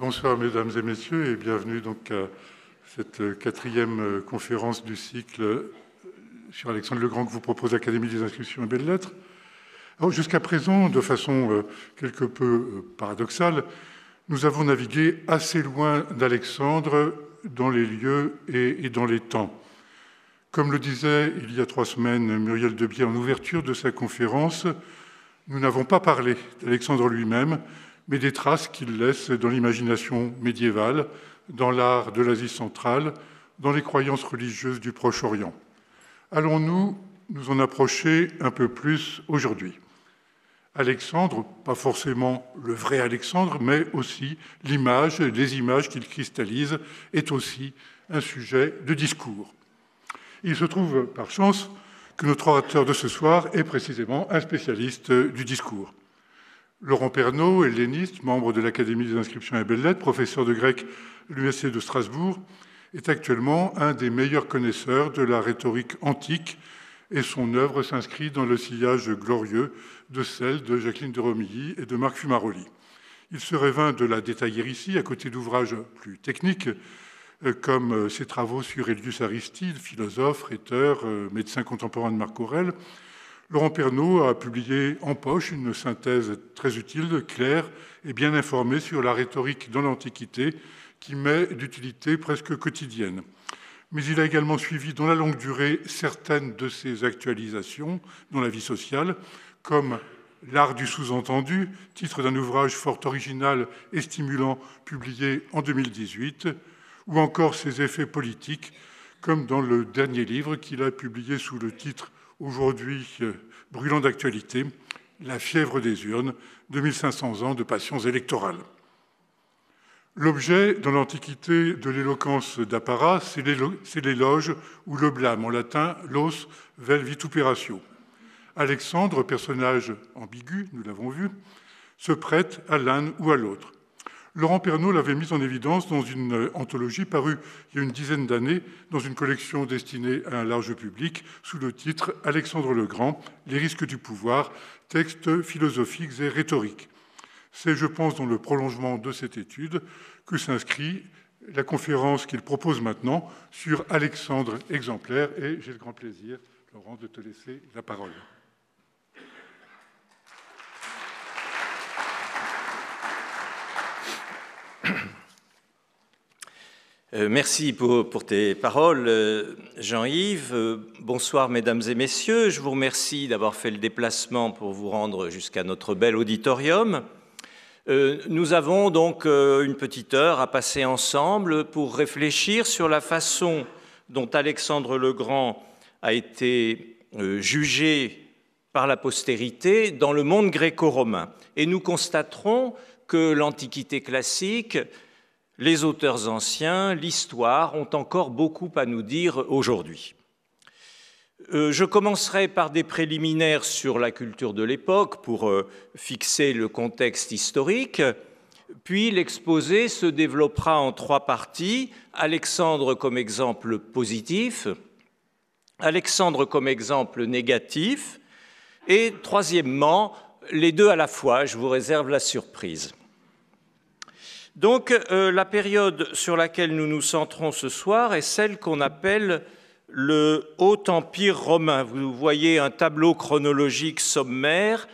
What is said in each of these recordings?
Bonsoir mesdames et messieurs et bienvenue donc à cette quatrième conférence du cycle sur Alexandre le Grand que vous propose l'Académie des inscriptions et belles-lettres. Jusqu'à présent, de façon quelque peu paradoxale, nous avons navigué assez loin d'Alexandre dans les lieux et dans les temps. Comme le disait il y a 3 semaines Muriel Debier en ouverture de sa conférence, nous n'avons pas parlé d'Alexandre lui-même, mais des traces qu'il laisse dans l'imagination médiévale, dans l'art de l'Asie centrale, dans les croyances religieuses du Proche-Orient. Allons-nous nous en approcher un peu plus aujourd'hui? Alexandre, pas forcément le vrai Alexandre, mais aussi l'image, les images qu'il cristallise, est aussi un sujet de discours. Il se trouve, par chance, que notre orateur de ce soir est précisément un spécialiste du discours. Laurent Pernaut, helléniste, membre de l'Académie des inscriptions et belles-lettres, professeur de grec à l'Université de Strasbourg, est actuellement un des meilleurs connaisseurs de la rhétorique antique et son œuvre s'inscrit dans le sillage glorieux de celle de Jacqueline de Romilly et de Marc Fumaroli. Il serait vain de la détailler ici, à côté d'ouvrages plus techniques, comme ses travaux sur Hélius Aristide, philosophe, rhéteur, médecin contemporain de Marc Aurèle. Laurent Pernaut a publié en poche une synthèse très utile, claire et bien informée sur la rhétorique dans l'Antiquité, qui m'est d'utilité presque quotidienne. Mais il a également suivi dans la longue durée certaines de ses actualisations dans la vie sociale, comme L'art du sous-entendu, titre d'un ouvrage fort original et stimulant publié en 2018, ou encore ses effets politiques, comme dans le dernier livre qu'il a publié sous le titre aujourd'hui brûlant d'actualité, La fièvre des urnes, 2500 ans de passions électorales. L'objet dans l'Antiquité de l'éloquence d'apparat, c'est l'éloge ou le blâme, en latin « los vel vituperatio ». Alexandre, personnage ambigu, nous l'avons vu, se prête à l'un ou à l'autre. Laurent Pernaut l'avait mis en évidence dans une anthologie parue il y a une dizaine d'années dans une collection destinée à un large public sous le titre « Alexandre le Grand, les risques du pouvoir, textes philosophiques et rhétoriques ». C'est, je pense, dans le prolongement de cette étude que s'inscrit la conférence qu'il propose maintenant sur Alexandre exemplaire. Et j'ai le grand plaisir, Laurent, de te laisser la parole. Merci pour tes paroles, Jean-Yves. Bonsoir, mesdames et messieurs. Je vous remercie d'avoir fait le déplacement pour vous rendre jusqu'à notre bel auditorium. Nous avons donc une petite heure à passer ensemble pour réfléchir sur la façon dont Alexandre le Grand a été jugé par la postérité dans le monde gréco-romain. Et nous constaterons que l'Antiquité classique, les auteurs anciens, l'histoire ont encore beaucoup à nous dire aujourd'hui. Je commencerai par des préliminaires sur la culture de l'époque pour fixer le contexte historique, puis l'exposé se développera en 3 parties. Alexandre comme exemple positif, Alexandre comme exemple négatif, et troisièmement, les deux à la fois, je vous réserve la surprise. Donc, la période sur laquelle nous nous centrons ce soir est celle qu'on appelle le Haut Empire romain. Vous voyez un tableau chronologique sommaire.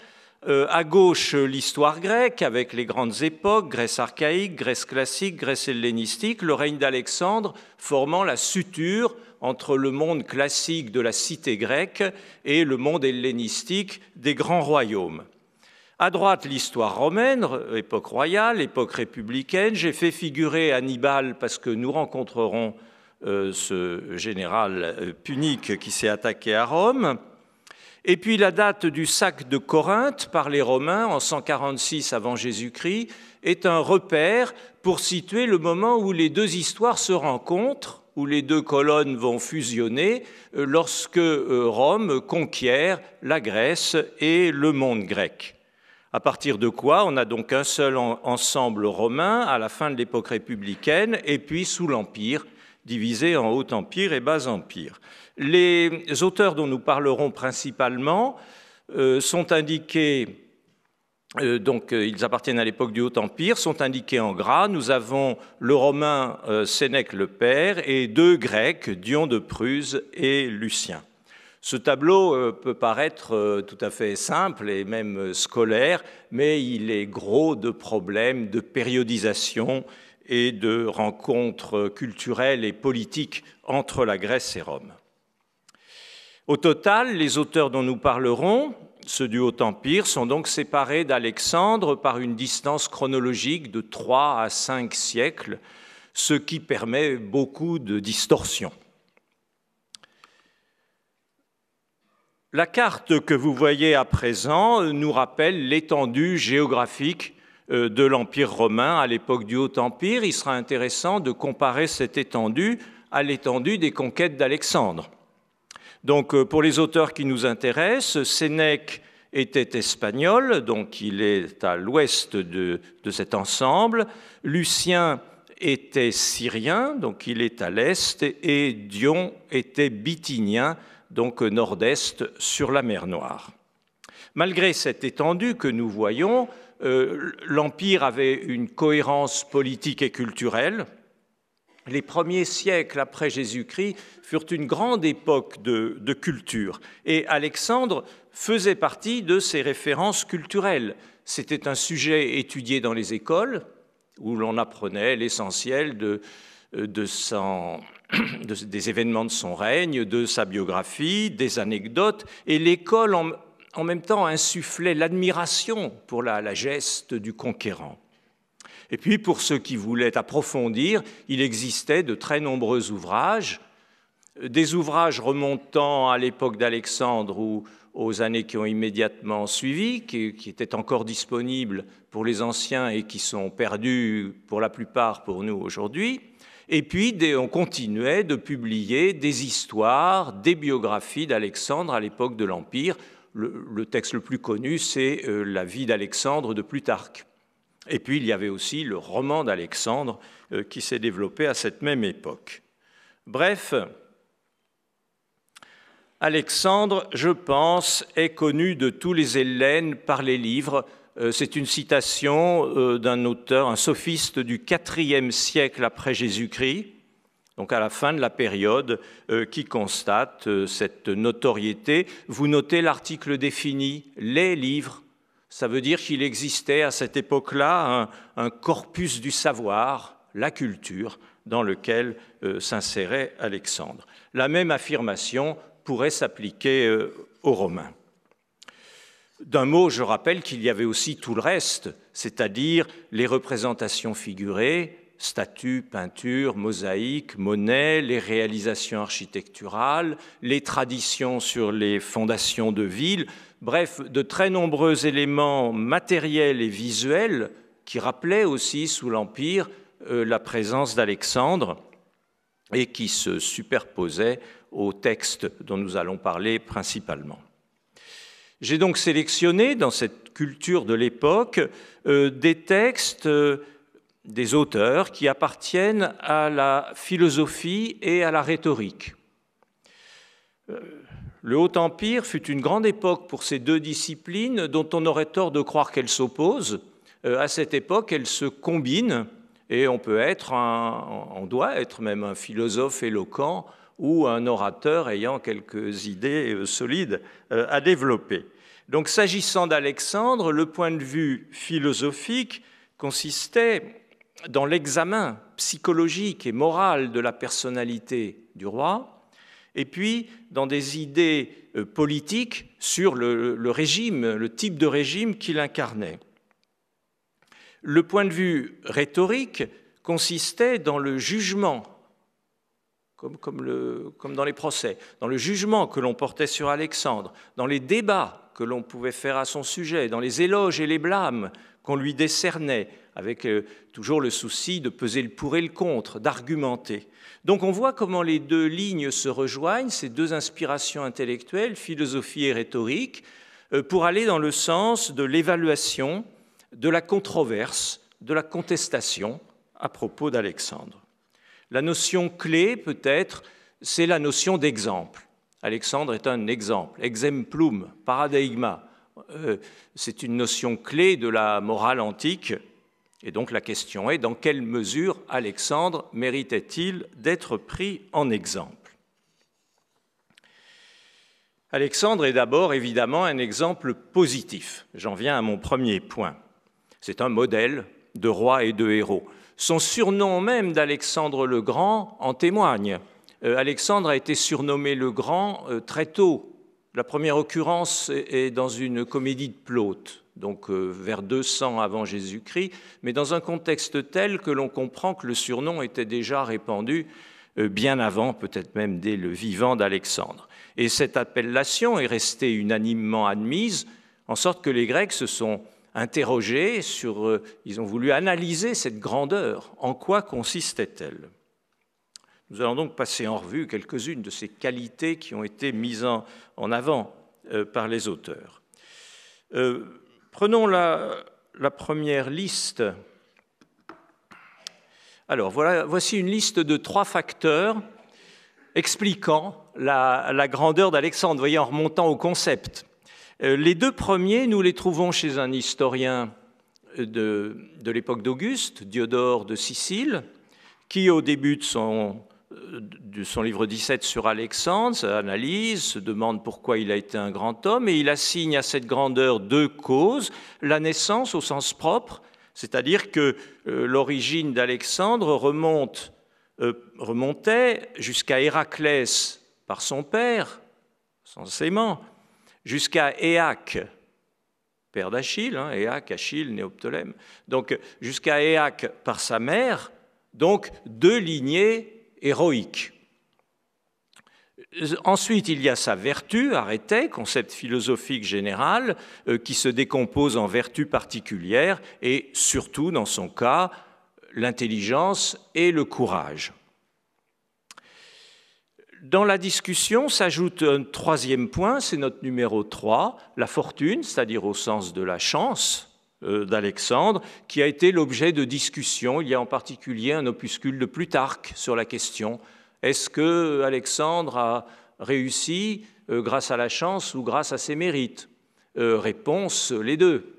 À gauche, l'histoire grecque avec les grandes époques, Grèce archaïque, Grèce classique, Grèce hellénistique, le règne d'Alexandre formant la suture entre le monde classique de la cité grecque et le monde hellénistique des grands royaumes. À droite, l'histoire romaine, époque royale, époque républicaine. J'ai fait figurer Hannibal parce que nous rencontrerons ce général punique qui s'est attaqué à Rome. Et puis la date du sac de Corinthe par les Romains en 146 avant Jésus-Christ est un repère pour situer le moment où les deux histoires se rencontrent, où les deux colonnes vont fusionner lorsque Rome conquiert la Grèce et le monde grec. À partir de quoi, on a donc un seul ensemble romain à la fin de l'époque républicaine et puis sous l'Empire, divisé en Haut Empire et Bas Empire. Les auteurs dont nous parlerons principalement sont indiqués Ils appartiennent à l'époque du Haut Empire, sont indiqués en gras. Nous avons le romain Sénèque le père et 2 Grecs, Dion de Prusse et Lucien. Ce tableau peut paraître tout à fait simple et même scolaire, mais il est gros de problèmes de périodisation et de rencontres culturelles et politiques entre la Grèce et Rome. Au total, les auteurs dont nous parlerons, ceux du Haut Empire, sont donc séparés d'Alexandre par une distance chronologique de 3 à 5 siècles, ce qui permet beaucoup de distorsions. La carte que vous voyez à présent nous rappelle l'étendue géographique de l'Empire romain à l'époque du Haut Empire. Il sera intéressant de comparer cette étendue à l'étendue des conquêtes d'Alexandre. Donc, pour les auteurs qui nous intéressent, Sénèque était espagnol, donc il est à l'ouest de cet ensemble. Lucien était syrien, donc il est à l'est, et Dion était bithynien, donc nord-est sur la mer Noire. Malgré cette étendue que nous voyons, l'Empire avait une cohérence politique et culturelle. Les premiers siècles après Jésus-Christ furent une grande époque de culture. Et Alexandre faisait partie de ces références culturelles. C'était un sujet étudié dans les écoles, où l'on apprenait l'essentiel des événements de son règne, de sa biographie, des anecdotes. Et l'école, en même temps, insufflait l'admiration pour la geste du conquérant. Et puis, pour ceux qui voulaient approfondir, il existait de très nombreux ouvrages, des ouvrages remontant à l'époque d'Alexandre ou aux années qui ont immédiatement suivi, qui étaient encore disponibles pour les anciens et qui sont perdus pour la plupart pour nous aujourd'hui. Et puis, on continuait de publier des histoires, des biographies d'Alexandre à l'époque de l'Empire. Le texte le plus connu, c'est la vie d'Alexandre de Plutarque. Et puis, il y avait aussi le roman d'Alexandre qui s'est développé à cette même époque. Bref, Alexandre, je pense, est connu de tous les Hellènes par les livres. C'est une citation d'un auteur, un sophiste du IVe siècle après Jésus-Christ, donc à la fin de la période, qui constate cette notoriété. Vous notez l'article défini, les livres. Ça veut dire qu'il existait à cette époque-là un corpus du savoir, la culture, dans lequel s'insérait Alexandre. La même affirmation pourrait s'appliquer aux Romains. D'un mot, je rappelle qu'il y avait aussi tout le reste, c'est-à-dire les représentations figurées, statues, peintures, mosaïques, monnaies, les réalisations architecturales, les traditions sur les fondations de villes, bref, de très nombreux éléments matériels et visuels qui rappelaient aussi sous l'Empire la présence d'Alexandre et qui se superposaient aux textes dont nous allons parler principalement. J'ai donc sélectionné dans cette culture de l'époque des textes, des auteurs qui appartiennent à la philosophie et à la rhétorique. Le Haut Empire fut une grande époque pour ces deux disciplines dont on aurait tort de croire qu'elles s'opposent. À cette époque, elles se combinent et on doit être même un philosophe éloquent ou un orateur ayant quelques idées solides à développer. Donc, s'agissant d'Alexandre, le point de vue philosophique consistait dans l'examen psychologique et moral de la personnalité du roi, et puis dans des idées politiques sur le régime, le type de régime qu'il incarnait. Le point de vue rhétorique consistait dans le jugement, comme dans les procès, dans le jugement que l'on portait sur Alexandre, dans les débats que l'on pouvait faire à son sujet, dans les éloges et les blâmes qu'on lui décernait, avec toujours le souci de peser le pour et le contre, d'argumenter. Donc on voit comment les deux lignes se rejoignent, ces deux inspirations intellectuelles, philosophie et rhétorique, pour aller dans le sens de l'évaluation, de la controverse, de la contestation à propos d'Alexandre. La notion clé, peut-être, c'est la notion d'exemple. Alexandre est un exemple, exemplum, paradigma, C'est une notion clé de la morale antique. Et donc la question est, dans quelle mesure Alexandre méritait-il d'être pris en exemple? Alexandre est d'abord évidemment un exemple positif. J'en viens à mon premier point. C'est un modèle de roi et de héros. Son surnom même d'Alexandre le Grand en témoigne. Alexandre a été surnommé le Grand très tôt. La première occurrence est dans une comédie de Plaute, donc vers 200 avant Jésus-Christ, mais dans un contexte tel que l'on comprend que le surnom était déjà répandu bien avant, peut-être même dès le vivant d'Alexandre. Et cette appellation est restée unanimement admise, en sorte que les Grecs se sont interrogés sur, ils ont voulu analyser cette grandeur. En quoi consistait-elle? Nous allons donc passer en revue quelques-unes de ces qualités qui ont été mises en avant par les auteurs. Prenons la première liste. Alors, voici une liste de 3 facteurs expliquant la grandeur d'Alexandre, voyez, en remontant au concept. Les 2 premiers, nous les trouvons chez un historien de l'époque d'Auguste, Diodore de Sicile, qui, au début de son livre 17 sur Alexandre, analyse, se demande pourquoi il a été un grand homme, et il assigne à cette grandeur 2 causes. La naissance au sens propre, c'est-à-dire que l'origine d'Alexandre remontait jusqu'à Héraclès par son père, censément, jusqu'à Éaque, père d'Achille, Éaque, Achille, Néoptolème, donc jusqu'à Éaque par sa mère, donc 2 lignées héroïques. Ensuite, il y a sa vertu, arrêtée, concept philosophique général, qui se décompose en vertus particulières, et surtout, dans son cas, l'intelligence et le courage. Dans la discussion s'ajoute un 3e point, c'est notre numéro 3, la fortune, c'est-à-dire au sens de la chance d'Alexandre, qui a été l'objet de discussions. Il y a en particulier un opuscule de Plutarque sur la question. Est-ce que Alexandre a réussi grâce à la chance ou grâce à ses mérites? Réponse, les deux.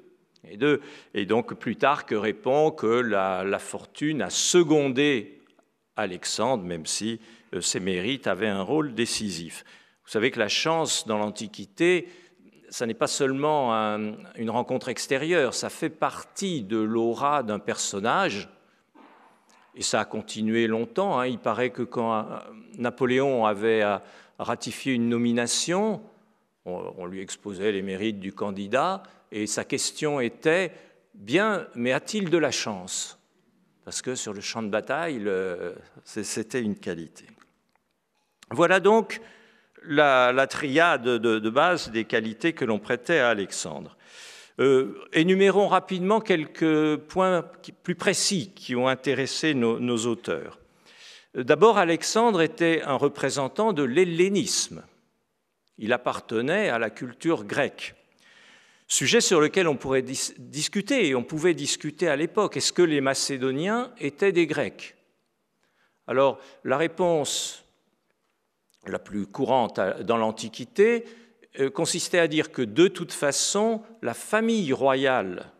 Et donc Plutarque répond que la fortune a secondé Alexandre, même si ses mérites avaient un rôle décisif. Vous savez que la chance dans l'Antiquité, ça n'est pas seulement une rencontre extérieure, ça fait partie de l'aura d'un personnage, et ça a continué longtemps. Il paraît que quand Napoléon avait ratifié une nomination, on lui exposait les mérites du candidat, et sa question était « Bien, mais a-t-il de la chance ?» Parce que sur le champ de bataille, c'était une qualité. Voilà donc la triade de base des qualités que l'on prêtait à Alexandre. Énumérons rapidement quelques points plus précis qui ont intéressé nos auteurs. D'abord, Alexandre était un représentant de l'hellénisme. Il appartenait à la culture grecque. Sujet sur lequel on pourrait discuter, et on pouvait discuter à l'époque. Est-ce que les Macédoniens étaient des Grecs? Alors, la réponse la plus courante dans l'Antiquité consistait à dire que de toute façon, la famille royale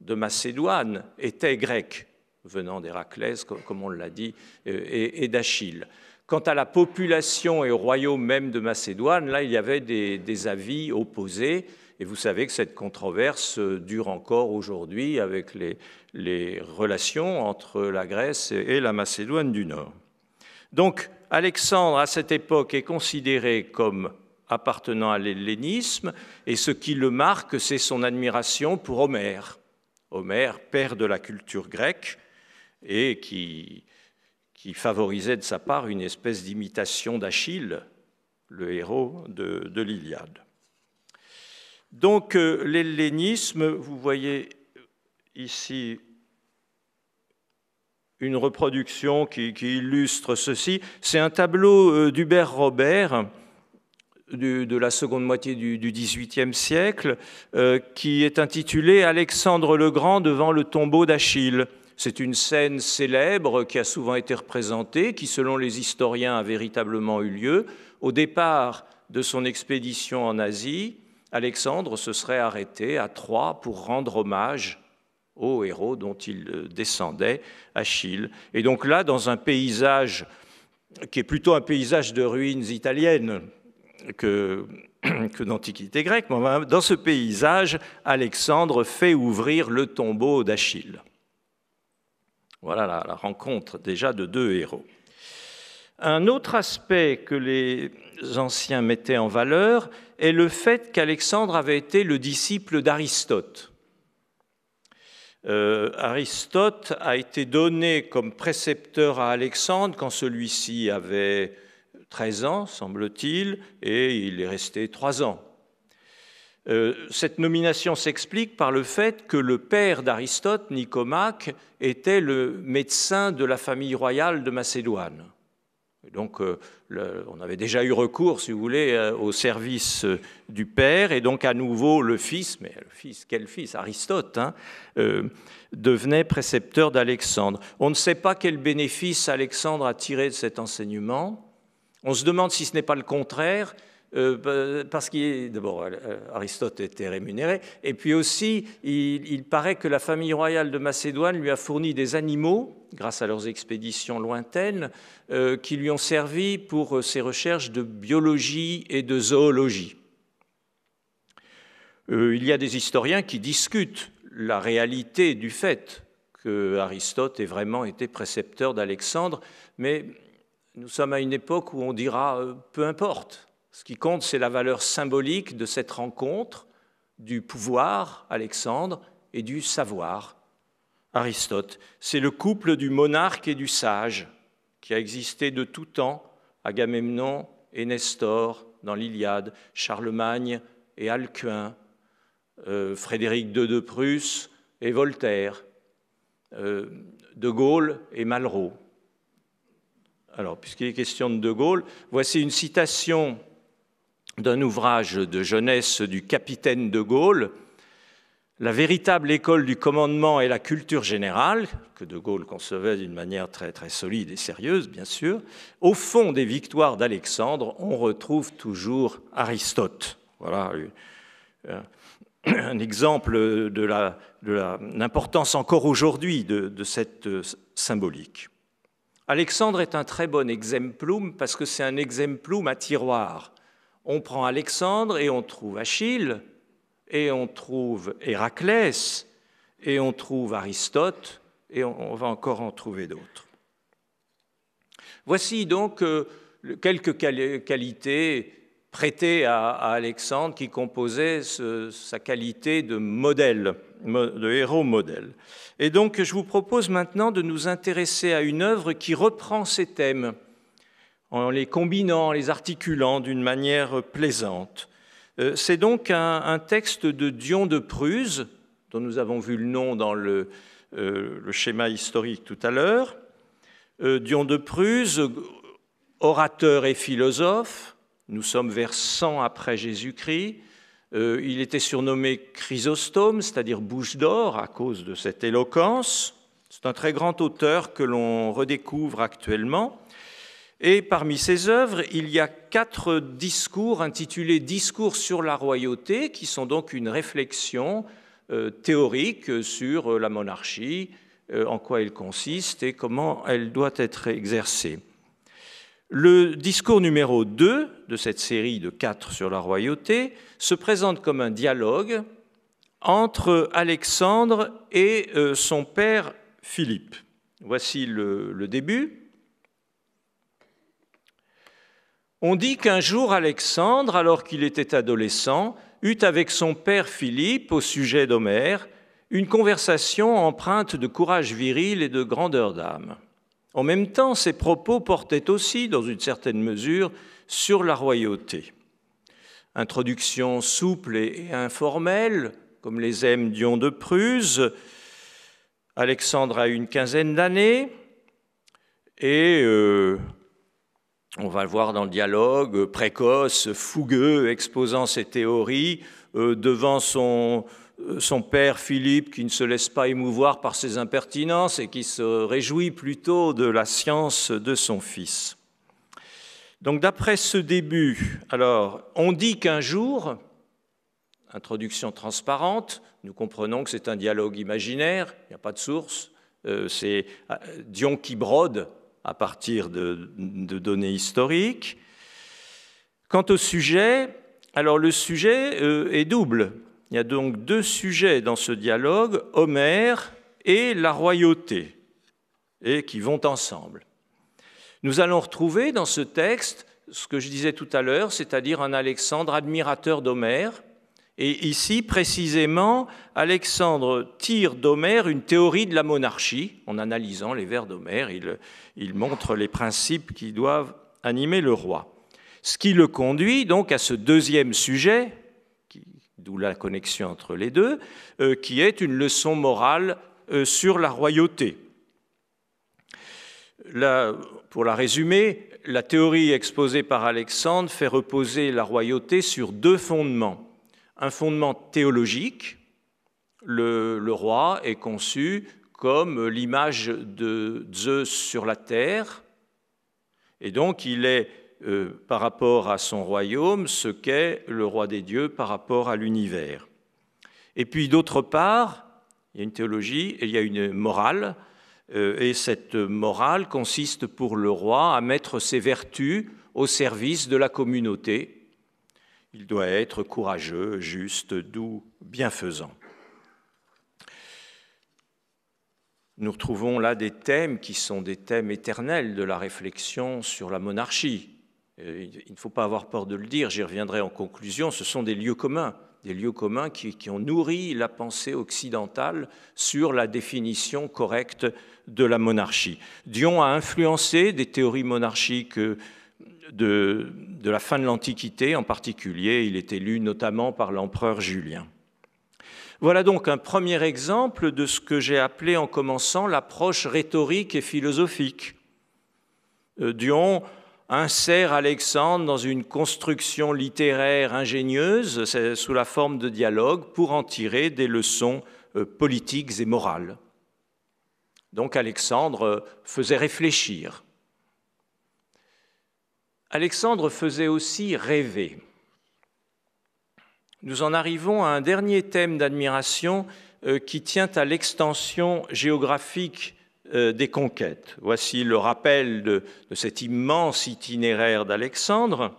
de Macédoine était grecque, venant d'Héraclès, comme on l'a dit, et d'Achille. Quant à la population et au royaume même de Macédoine, là, il y avait des avis opposés, et vous savez que cette controverse dure encore aujourd'hui avec les relations entre la Grèce et la Macédoine du Nord. Donc, Alexandre, à cette époque, est considéré comme appartenant à l'hellénisme, et ce qui le marque, c'est son admiration pour Homère. Homère, père de la culture grecque, et qui favorisait de sa part une espèce d'imitation d'Achille, le héros de l'Iliade. Donc, l'hellénisme, vous voyez ici une reproduction qui illustre ceci. C'est un tableau d'Hubert Robert de la seconde moitié du XVIIIe siècle qui est intitulé « Alexandre le Grand devant le tombeau d'Achille ». C'est une scène célèbre qui a souvent été représentée, qui, selon les historiens, a véritablement eu lieu. Au départ de son expédition en Asie, Alexandre se serait arrêté à Troie pour rendre hommage au héros dont il descendait, Achille. Et donc là, dans un paysage qui est plutôt un paysage de ruines italiennes que d'antiquité grecque, dans ce paysage, Alexandre fait ouvrir le tombeau d'Achille. Voilà la rencontre déjà de deux héros. Un autre aspect que les anciens mettaient en valeur est le fait qu'Alexandre avait été le disciple d'Aristote. Aristote a été donné comme précepteur à Alexandre quand celui-ci avait 13 ans, semble-t-il, et il est resté 3 ans. Cette nomination s'explique par le fait que le père d'Aristote, Nicomaque, était le médecin de la famille royale de Macédoine. Donc, on avait déjà eu recours, si vous voulez, au service du père, et donc à nouveau le fils, mais le fils, quel fils, Aristote, devenait précepteur d'Alexandre. On ne sait pas quel bénéfice Alexandre a tiré de cet enseignement. On se demande si ce n'est pas le contraire, parce d'abord, Aristote était rémunéré, et puis aussi, il paraît que la famille royale de Macédoine lui a fourni des animaux, grâce à leurs expéditions lointaines, qui lui ont servi pour ses recherches de biologie et de zoologie. Il y a des historiens qui discutent la réalité du fait que Aristote ait vraiment été précepteur d'Alexandre, mais nous sommes à une époque où on dira peu importe. Ce qui compte, c'est la valeur symbolique de cette rencontre du pouvoir, Alexandre, et du savoir, Aristote. C'est le couple du monarque et du sage qui a existé de tout temps, Agamemnon et Nestor dans l'Iliade, Charlemagne et Alcuin, Frédéric II de Prusse et Voltaire, De Gaulle et Malraux. Alors, puisqu'il est question de De Gaulle, voici une citation d'un ouvrage de jeunesse du capitaine de Gaulle, la véritable école du commandement et la culture générale, que de Gaulle concevait d'une manière très, très solide et sérieuse, bien sûr. Au fond des victoires d'Alexandre, on retrouve toujours Aristote. Voilà un exemple de l'importance encore aujourd'hui de cette symbolique. Alexandre est un très bon exemplum parce que c'est un exemplum à tiroir. On prend Alexandre et on trouve Achille, et on trouve Héraclès, et on trouve Aristote, et on va encore en trouver d'autres. Voici donc quelques qualités prêtées à Alexandre qui composaient sa qualité de modèle, de héros modèle. Et donc je vous propose maintenant de nous intéresser à une œuvre qui reprend ces thèmes, en les combinant, en les articulant d'une manière plaisante. C'est donc un texte de Dion de Prusse, dont nous avons vu le nom dans le schéma historique tout à l'heure. Dion de Prusse, orateur et philosophe, nous sommes vers 100 après Jésus-Christ. Il était surnommé Chrysostome, c'est-à-dire bouche d'or, à cause de cette éloquence. C'est un très grand auteur que l'on redécouvre actuellement. Et parmi ses œuvres, il y a 4 discours intitulés « Discours sur la royauté », qui sont donc une réflexion théorique sur la monarchie, en quoi elle consiste et comment elle doit être exercée. Le discours numéro 2 de cette série de 4 sur la royauté se présente comme un dialogue entre Alexandre et son père Philippe. Voici le début. On dit qu'un jour Alexandre, alors qu'il était adolescent, eut avec son père Philippe, au sujet d'Homère, une conversation empreinte de courage viril et de grandeur d'âme. En même temps, ses propos portaient aussi, dans une certaine mesure, sur la royauté. Introduction souple et informelle, comme les aime Dion de Prusse. Alexandre a une quinzaine d'années et on va le voir dans le dialogue, précoce, fougueux, exposant ses théories devant son père Philippe qui ne se laisse pas émouvoir par ses impertinences et qui se réjouit plutôt de la science de son fils. Donc d'après ce début, alors on dit qu'un jour, introduction transparente, nous comprenons que c'est un dialogue imaginaire, il n'y a pas de source, c'est Dion qui brode à partir de données historiques. Quant au sujet, alors le sujet est double. Il y a donc deux sujets dans ce dialogue, Homère et la royauté, et qui vont ensemble. Nous allons retrouver dans ce texte ce que je disais tout à l'heure, c'est-à-dire un Alexandre admirateur d'Homère. Et ici, précisément, Alexandre tire d'Homère une théorie de la monarchie. En analysant les vers d'Homère, il montre les principes qui doivent animer le roi. Ce qui le conduit donc à ce deuxième sujet, d'où la connexion entre les deux, qui est une leçon morale sur la royauté. Là, pour la résumer, la théorie exposée par Alexandre fait reposer la royauté sur deux fondements. Un fondement théologique, le roi est conçu comme l'image de Zeus sur la terre, et donc il est, par rapport à son royaume, ce qu'est le roi des dieux par rapport à l'univers. Et puis d'autre part, il y a une théologie et il y a une morale, et cette morale consiste pour le roi à mettre ses vertus au service de la communauté. Il doit être courageux, juste, doux, bienfaisant. Nous retrouvons là des thèmes qui sont des thèmes éternels de la réflexion sur la monarchie. Il ne faut pas avoir peur de le dire, j'y reviendrai en conclusion, ce sont des lieux communs qui ont nourri la pensée occidentale sur la définition correcte de la monarchie. Dion a influencé des théories monarchiques de la fin de l'Antiquité, en particulier, il est élu notamment par l'empereur Julien. Voilà donc un premier exemple de ce que j'ai appelé en commençant l'approche rhétorique et philosophique. Dion insère Alexandre dans une construction littéraire ingénieuse sous la forme de dialogue pour en tirer des leçons politiques et morales. Donc Alexandre faisait réfléchir. Alexandre faisait aussi rêver. Nous en arrivons à un dernier thème d'admiration qui tient à l'extension géographique des conquêtes. Voici le rappel de cet immense itinéraire d'Alexandre.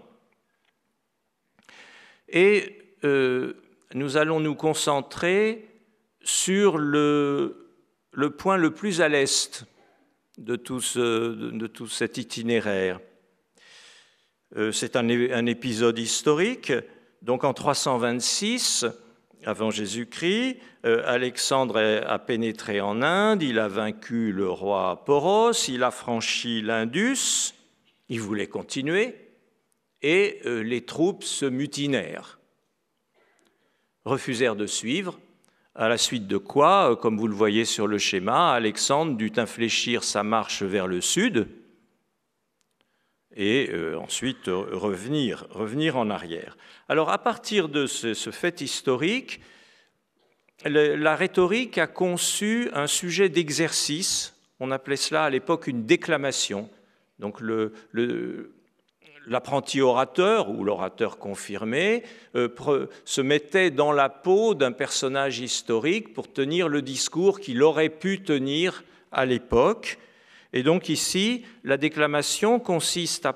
Et nous allons nous concentrer sur le point le plus à l'est de tout cet itinéraire. C'est un épisode historique. Donc en 326, avant Jésus-Christ, Alexandre a pénétré en Inde, il a vaincu le roi Poros, il a franchi l'Indus, il voulait continuer, et les troupes se mutinèrent, refusèrent de suivre, à la suite de quoi, comme vous le voyez sur le schéma, Alexandre dut infléchir sa marche vers le sud, et ensuite revenir en arrière. Alors, à partir de ce fait historique, la rhétorique a conçu un sujet d'exercice, on appelait cela à l'époque une déclamation. Donc, l'apprenti orateur, ou l'orateur confirmé, se mettait dans la peau d'un personnage historique pour tenir le discours qu'il aurait pu tenir à l'époque. Et donc ici, la déclamation consiste à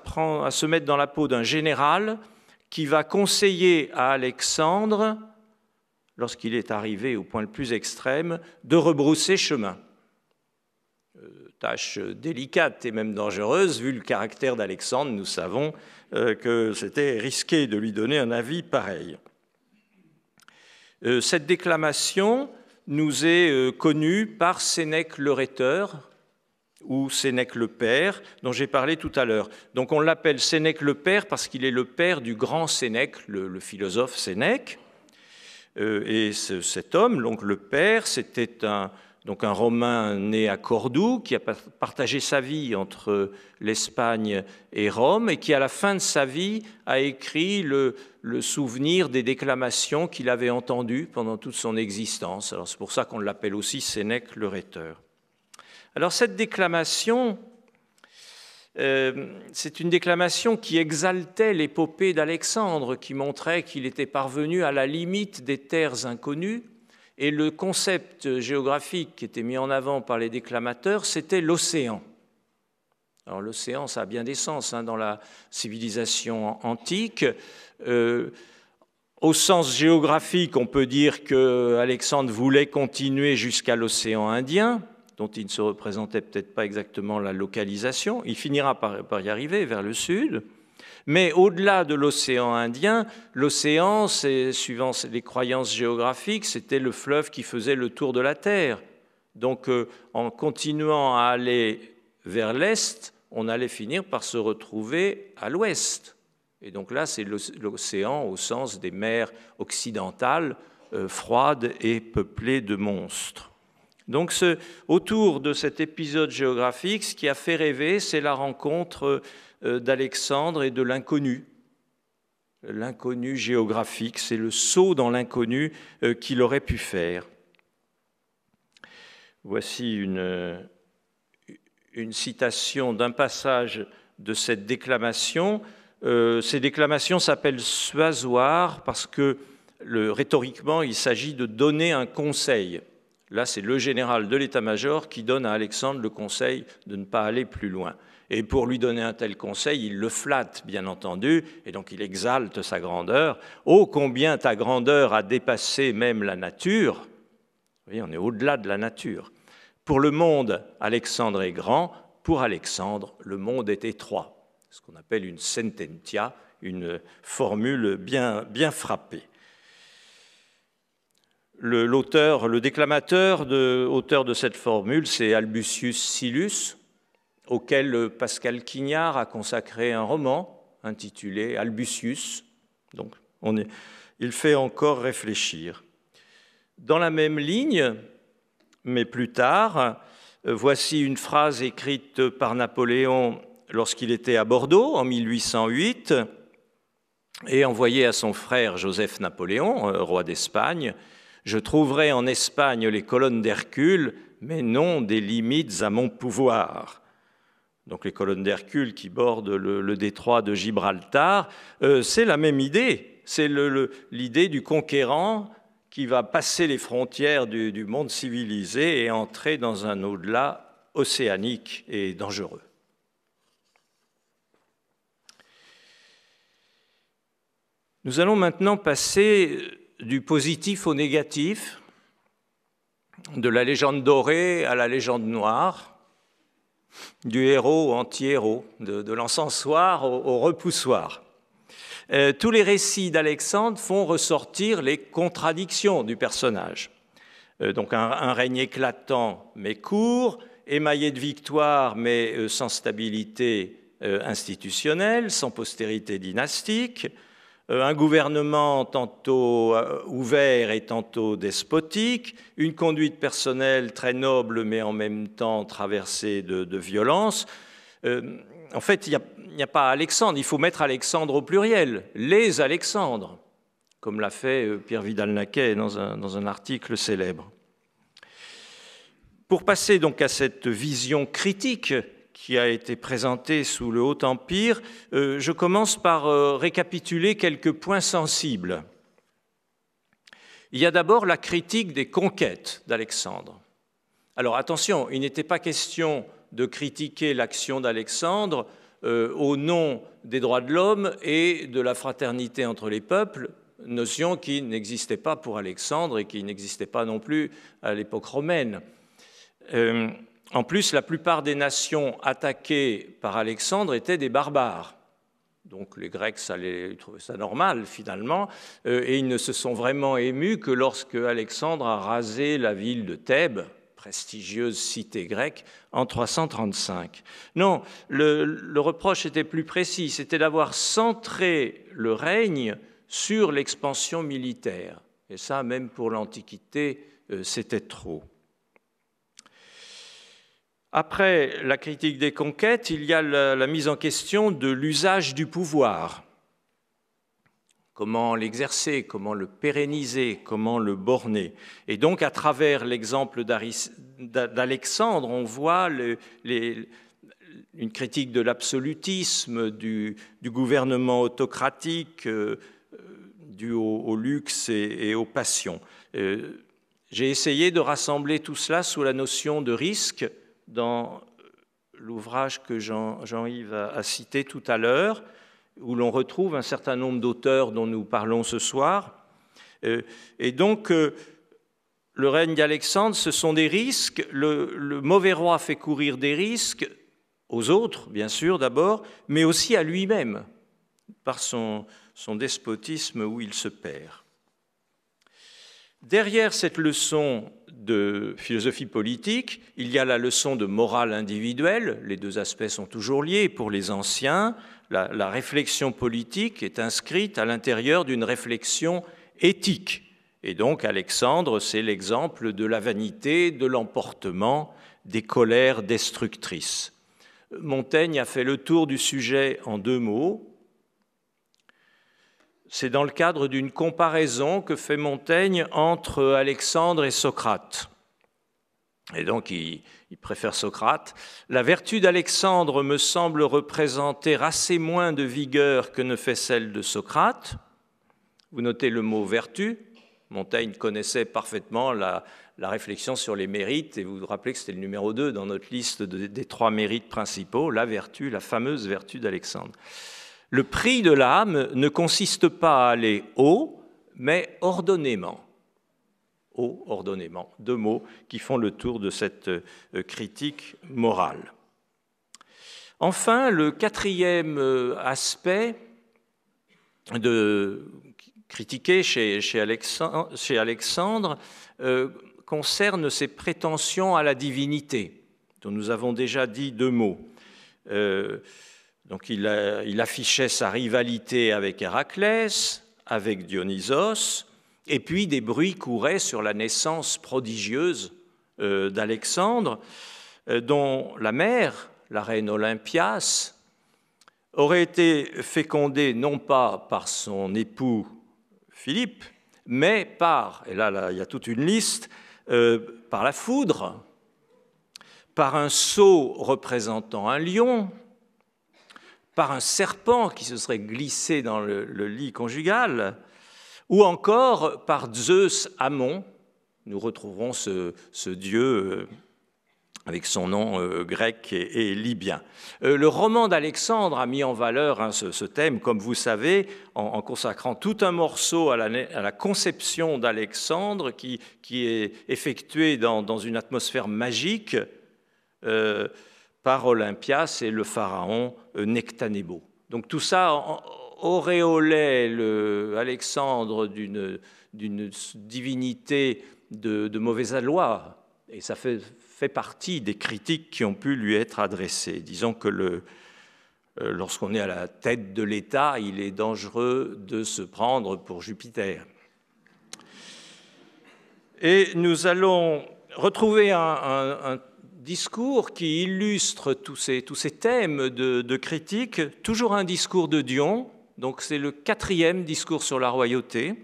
se mettre dans la peau d'un général qui va conseiller à Alexandre, lorsqu'il est arrivé au point le plus extrême, de rebrousser chemin. Tâche délicate et même dangereuse, vu le caractère d'Alexandre, nous savons que c'était risqué de lui donner un avis pareil. Cette déclamation nous est connue par Sénèque le rhéteur, ou Sénèque le père, dont j'ai parlé tout à l'heure. Donc on l'appelle Sénèque le père parce qu'il est le père du grand Sénèque, le philosophe Sénèque. Et cet homme, donc le père, c'était un Romain né à Cordoue, qui a partagé sa vie entre l'Espagne et Rome, et qui, à la fin de sa vie, a écrit le souvenir des déclamations qu'il avait entendues pendant toute son existence. Alors c'est pour ça qu'on l'appelle aussi Sénèque le rhéteur. Alors cette déclamation, c'est une déclamation qui exaltait l'épopée d'Alexandre, qui montrait qu'il était parvenu à la limite des terres inconnues. Et le concept géographique qui était mis en avant par les déclamateurs, c'était l'océan. Alors l'océan, ça a bien des sens dans la civilisation antique. Au sens géographique, on peut dire qu'Alexandre voulait continuer jusqu'à l'océan Indien, dont il ne se représentait peut-être pas exactement la localisation. Il finira par y arriver vers le sud. Mais au-delà de l'océan Indien, l'océan, suivant les croyances géographiques, c'était le fleuve qui faisait le tour de la Terre. Donc, en continuant à aller vers l'est, on allait finir par se retrouver à l'ouest. Et donc là, c'est l'océan au sens des mers occidentales, froides et peuplées de monstres. Donc, autour de cet épisode géographique, ce qui a fait rêver, c'est la rencontre d'Alexandre et de l'inconnu. L'inconnu géographique, c'est le saut dans l'inconnu qu'il aurait pu faire. Voici une citation d'un passage de cette déclamation. Ces déclamations s'appellent suasoires parce que rhétoriquement, il s'agit de donner un conseil. Là, c'est le général de l'état-major qui donne à Alexandre le conseil de ne pas aller plus loin. Et pour lui donner un tel conseil, il le flatte, bien entendu, et donc il exalte sa grandeur. « Oh, combien ta grandeur a dépassé même la nature !» Vous voyez, on est au-delà de la nature. Pour le monde, Alexandre est grand. Pour Alexandre, le monde est étroit. Ce qu'on appelle une sententia, une formule bien frappée. Le déclamateur, auteur de cette formule, c'est Albusius Silius, auquel Pascal Quignard a consacré un roman intitulé Albusius. Donc, il fait encore réfléchir. Dans la même ligne, mais plus tard, voici une phrase écrite par Napoléon lorsqu'il était à Bordeaux en 1808 et envoyée à son frère Joseph Napoléon, roi d'Espagne. « Je trouverai en Espagne les colonnes d'Hercule, mais non des limites à mon pouvoir. » Donc les colonnes d'Hercule qui bordent le détroit de Gibraltar, c'est la même idée. C'est l'idée du conquérant qui va passer les frontières du monde civilisé et entrer dans un au-delà océanique et dangereux. Nous allons maintenant passer du positif au négatif, de la légende dorée à la légende noire, du héros au anti-héros, de l'encensoir au repoussoir. Tous les récits d'Alexandre font ressortir les contradictions du personnage. Donc un règne éclatant mais court, émaillé de victoires mais sans stabilité institutionnelle, sans postérité dynastique, un gouvernement tantôt ouvert et tantôt despotique, une conduite personnelle très noble mais en même temps traversée de violence. En fait, il n'y a pas Alexandre, il faut mettre Alexandre au pluriel, les Alexandres, comme l'a fait Pierre Vidal-Naquet dans un article célèbre. Pour passer donc à cette vision critique qui a été présentée sous le Haut Empire, je commence par récapituler quelques points sensibles. Il y a d'abord la critique des conquêtes d'Alexandre. Alors attention, il n'était pas question de critiquer l'action d'Alexandre au nom des droits de l'homme et de la fraternité entre les peuples, notion qui n'existait pas pour Alexandre et qui n'existait pas non plus à l'époque romaine. En plus, la plupart des nations attaquées par Alexandre étaient des barbares. Donc les Grecs, ils trouvaient ça normal finalement, et ils ne se sont vraiment émus que lorsque Alexandre a rasé la ville de Thèbes, prestigieuse cité grecque, en 335. Non, le reproche était plus précis, c'était d'avoir centré le règne sur l'expansion militaire. Et ça, même pour l'Antiquité, c'était trop. Après la critique des conquêtes, il y a la mise en question de l'usage du pouvoir. Comment l'exercer, comment le pérenniser, comment le borner. Et donc, à travers l'exemple d'Alexandre, on voit une critique de l'absolutisme, du gouvernement autocratique, dû au luxe et aux passions. J'ai essayé de rassembler tout cela sous la notion de risque dans l'ouvrage que Jean-Yves a cité tout à l'heure, où l'on retrouve un certain nombre d'auteurs dont nous parlons ce soir. Et donc, le règne d'Alexandre, ce sont des risques. Le mauvais roi fait courir des risques aux autres, bien sûr, d'abord, mais aussi à lui-même, par son despotisme où il se perd. Derrière cette leçon de philosophie politique, il y a la leçon de morale individuelle. Les deux aspects sont toujours liés. Pour les anciens, la réflexion politique est inscrite à l'intérieur d'une réflexion éthique. Et donc, Alexandre, c'est l'exemple de la vanité, de l'emportement, des colères destructrices. Montaigne a fait le tour du sujet en 2 mots. C'est dans le cadre d'une comparaison que fait Montaigne entre Alexandre et Socrate. Et donc, il préfère Socrate. La vertu d'Alexandre me semble représenter assez moins de vigueur que ne fait celle de Socrate. Vous notez le mot vertu. Montaigne connaissait parfaitement la réflexion sur les mérites, et vous vous rappelez que c'était le numéro 2 dans notre liste des 3 mérites principaux, la vertu, la fameuse vertu d'Alexandre. Le prix de l'âme ne consiste pas à aller haut, mais ordonnément. Haut, ordonnément. 2 mots qui font le tour de cette critique morale. Enfin, le 4e aspect critiqué chez Alexandre concerne ses prétentions à la divinité, dont nous avons déjà dit 2 mots. Donc il affichait sa rivalité avec Héraclès, avec Dionysos, et puis des bruits couraient sur la naissance prodigieuse d'Alexandre, dont la mère, la reine Olympias, aurait été fécondée non pas par son époux Philippe, mais par, et là il y a toute une liste, par la foudre, par un sceau représentant un lion, par un serpent qui se serait glissé dans le lit conjugal, ou encore par Zeus Ammon. Nous retrouverons ce dieu avec son nom grec et libyen. Le roman d'Alexandre a mis en valeur ce thème, comme vous savez, en consacrant tout un morceau à la conception d'Alexandre qui est effectué dans une atmosphère magique par Olympias et le pharaon Nectanébo. Donc tout ça auréolait Alexandre d'une divinité de mauvaise aloi, et ça fait partie des critiques qui ont pu lui être adressées. Disons que lorsqu'on est à la tête de l'État, il est dangereux de se prendre pour Jupiter. Et nous allons retrouver un discours qui illustre tous ces thèmes de critique, toujours un discours de Dion, donc c'est le 4e discours sur la royauté,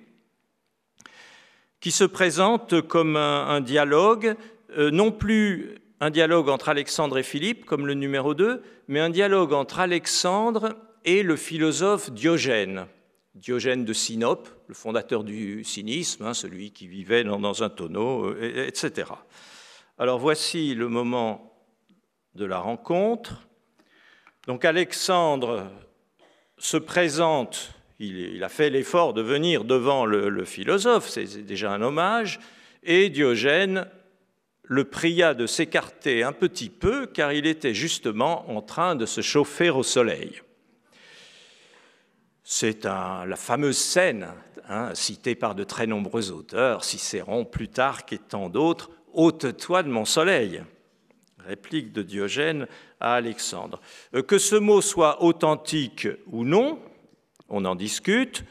qui se présente comme un dialogue, non plus un dialogue entre Alexandre et Philippe, comme le numéro 2, mais un dialogue entre Alexandre et le philosophe Diogène. Diogène de Sinope, le fondateur du cynisme, celui qui vivait dans un tonneau, etc. Alors voici le moment de la rencontre. Donc Alexandre se présente, il a fait l'effort de venir devant le philosophe, c'est déjà un hommage, et Diogène le pria de s'écarter un petit peu, car il était justement en train de se chauffer au soleil. C'est la fameuse scène, citée par de très nombreux auteurs, Cicéron, Plutarque et tant d'autres, « Ôte-toi de mon soleil », réplique de Diogène à Alexandre. Que ce mot soit authentique ou non, on en discute.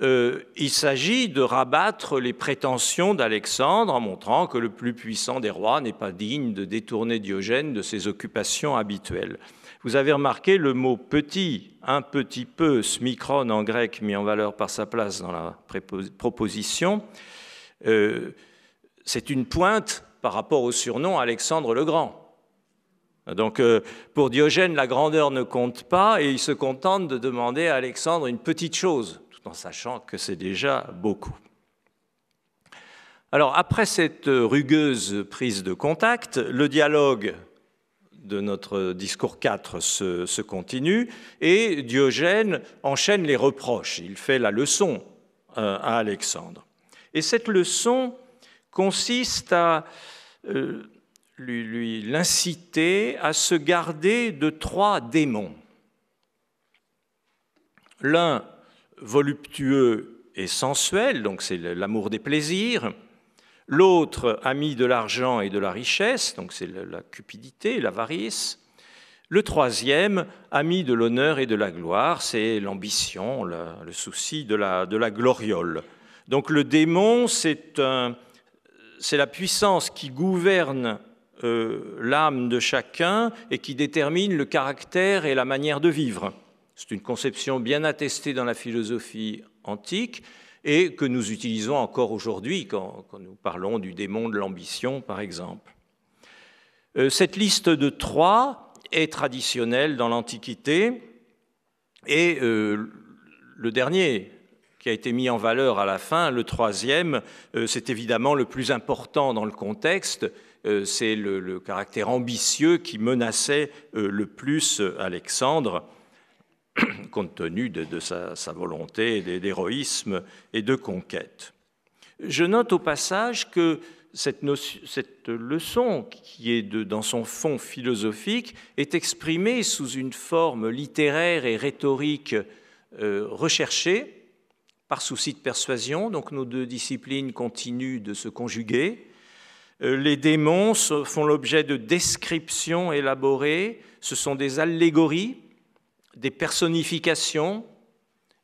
Il s'agit de rabattre les prétentions d'Alexandre en montrant que le plus puissant des rois n'est pas digne de détourner Diogène de ses occupations habituelles. Vous avez remarqué le mot « petit », un petit peu, smikron en grec, mis en valeur par sa place dans la proposition. C'est une pointe par rapport au surnom Alexandre le Grand. Donc, pour Diogène, la grandeur ne compte pas et il se contente de demander à Alexandre une petite chose, tout en sachant que c'est déjà beaucoup. Alors, après cette rugueuse prise de contact, le dialogue de notre discours 4 se continue et Diogène enchaîne les reproches. Il fait la leçon à Alexandre. Et cette leçon consiste à l'inciter à se garder de 3 démons. L'un voluptueux et sensuel, donc c'est l'amour des plaisirs. L'autre, ami de l'argent et de la richesse, donc c'est la cupidité, l'avarice. Le troisième, ami de l'honneur et de la gloire, c'est l'ambition, le souci de la gloriole. Donc le démon, c'est la puissance qui gouverne l'âme de chacun et qui détermine le caractère et la manière de vivre. C'est une conception bien attestée dans la philosophie antique et que nous utilisons encore aujourd'hui quand nous parlons du démon de l'ambition, par exemple. Cette liste de 3 est traditionnelle dans l'Antiquité et le dernier qui a été mis en valeur à la fin, le 3e, c'est évidemment le plus important dans le contexte, c'est le caractère ambitieux qui menaçait le plus Alexandre, compte tenu de sa volonté d'héroïsme et de conquête. Je note au passage que cette leçon, qui est dans son fond philosophique, est exprimée sous une forme littéraire et rhétorique recherchée par souci de persuasion. Donc nos 2 disciplines continuent de se conjuguer. Les démons font l'objet de descriptions élaborées. Ce sont des allégories, des personnifications,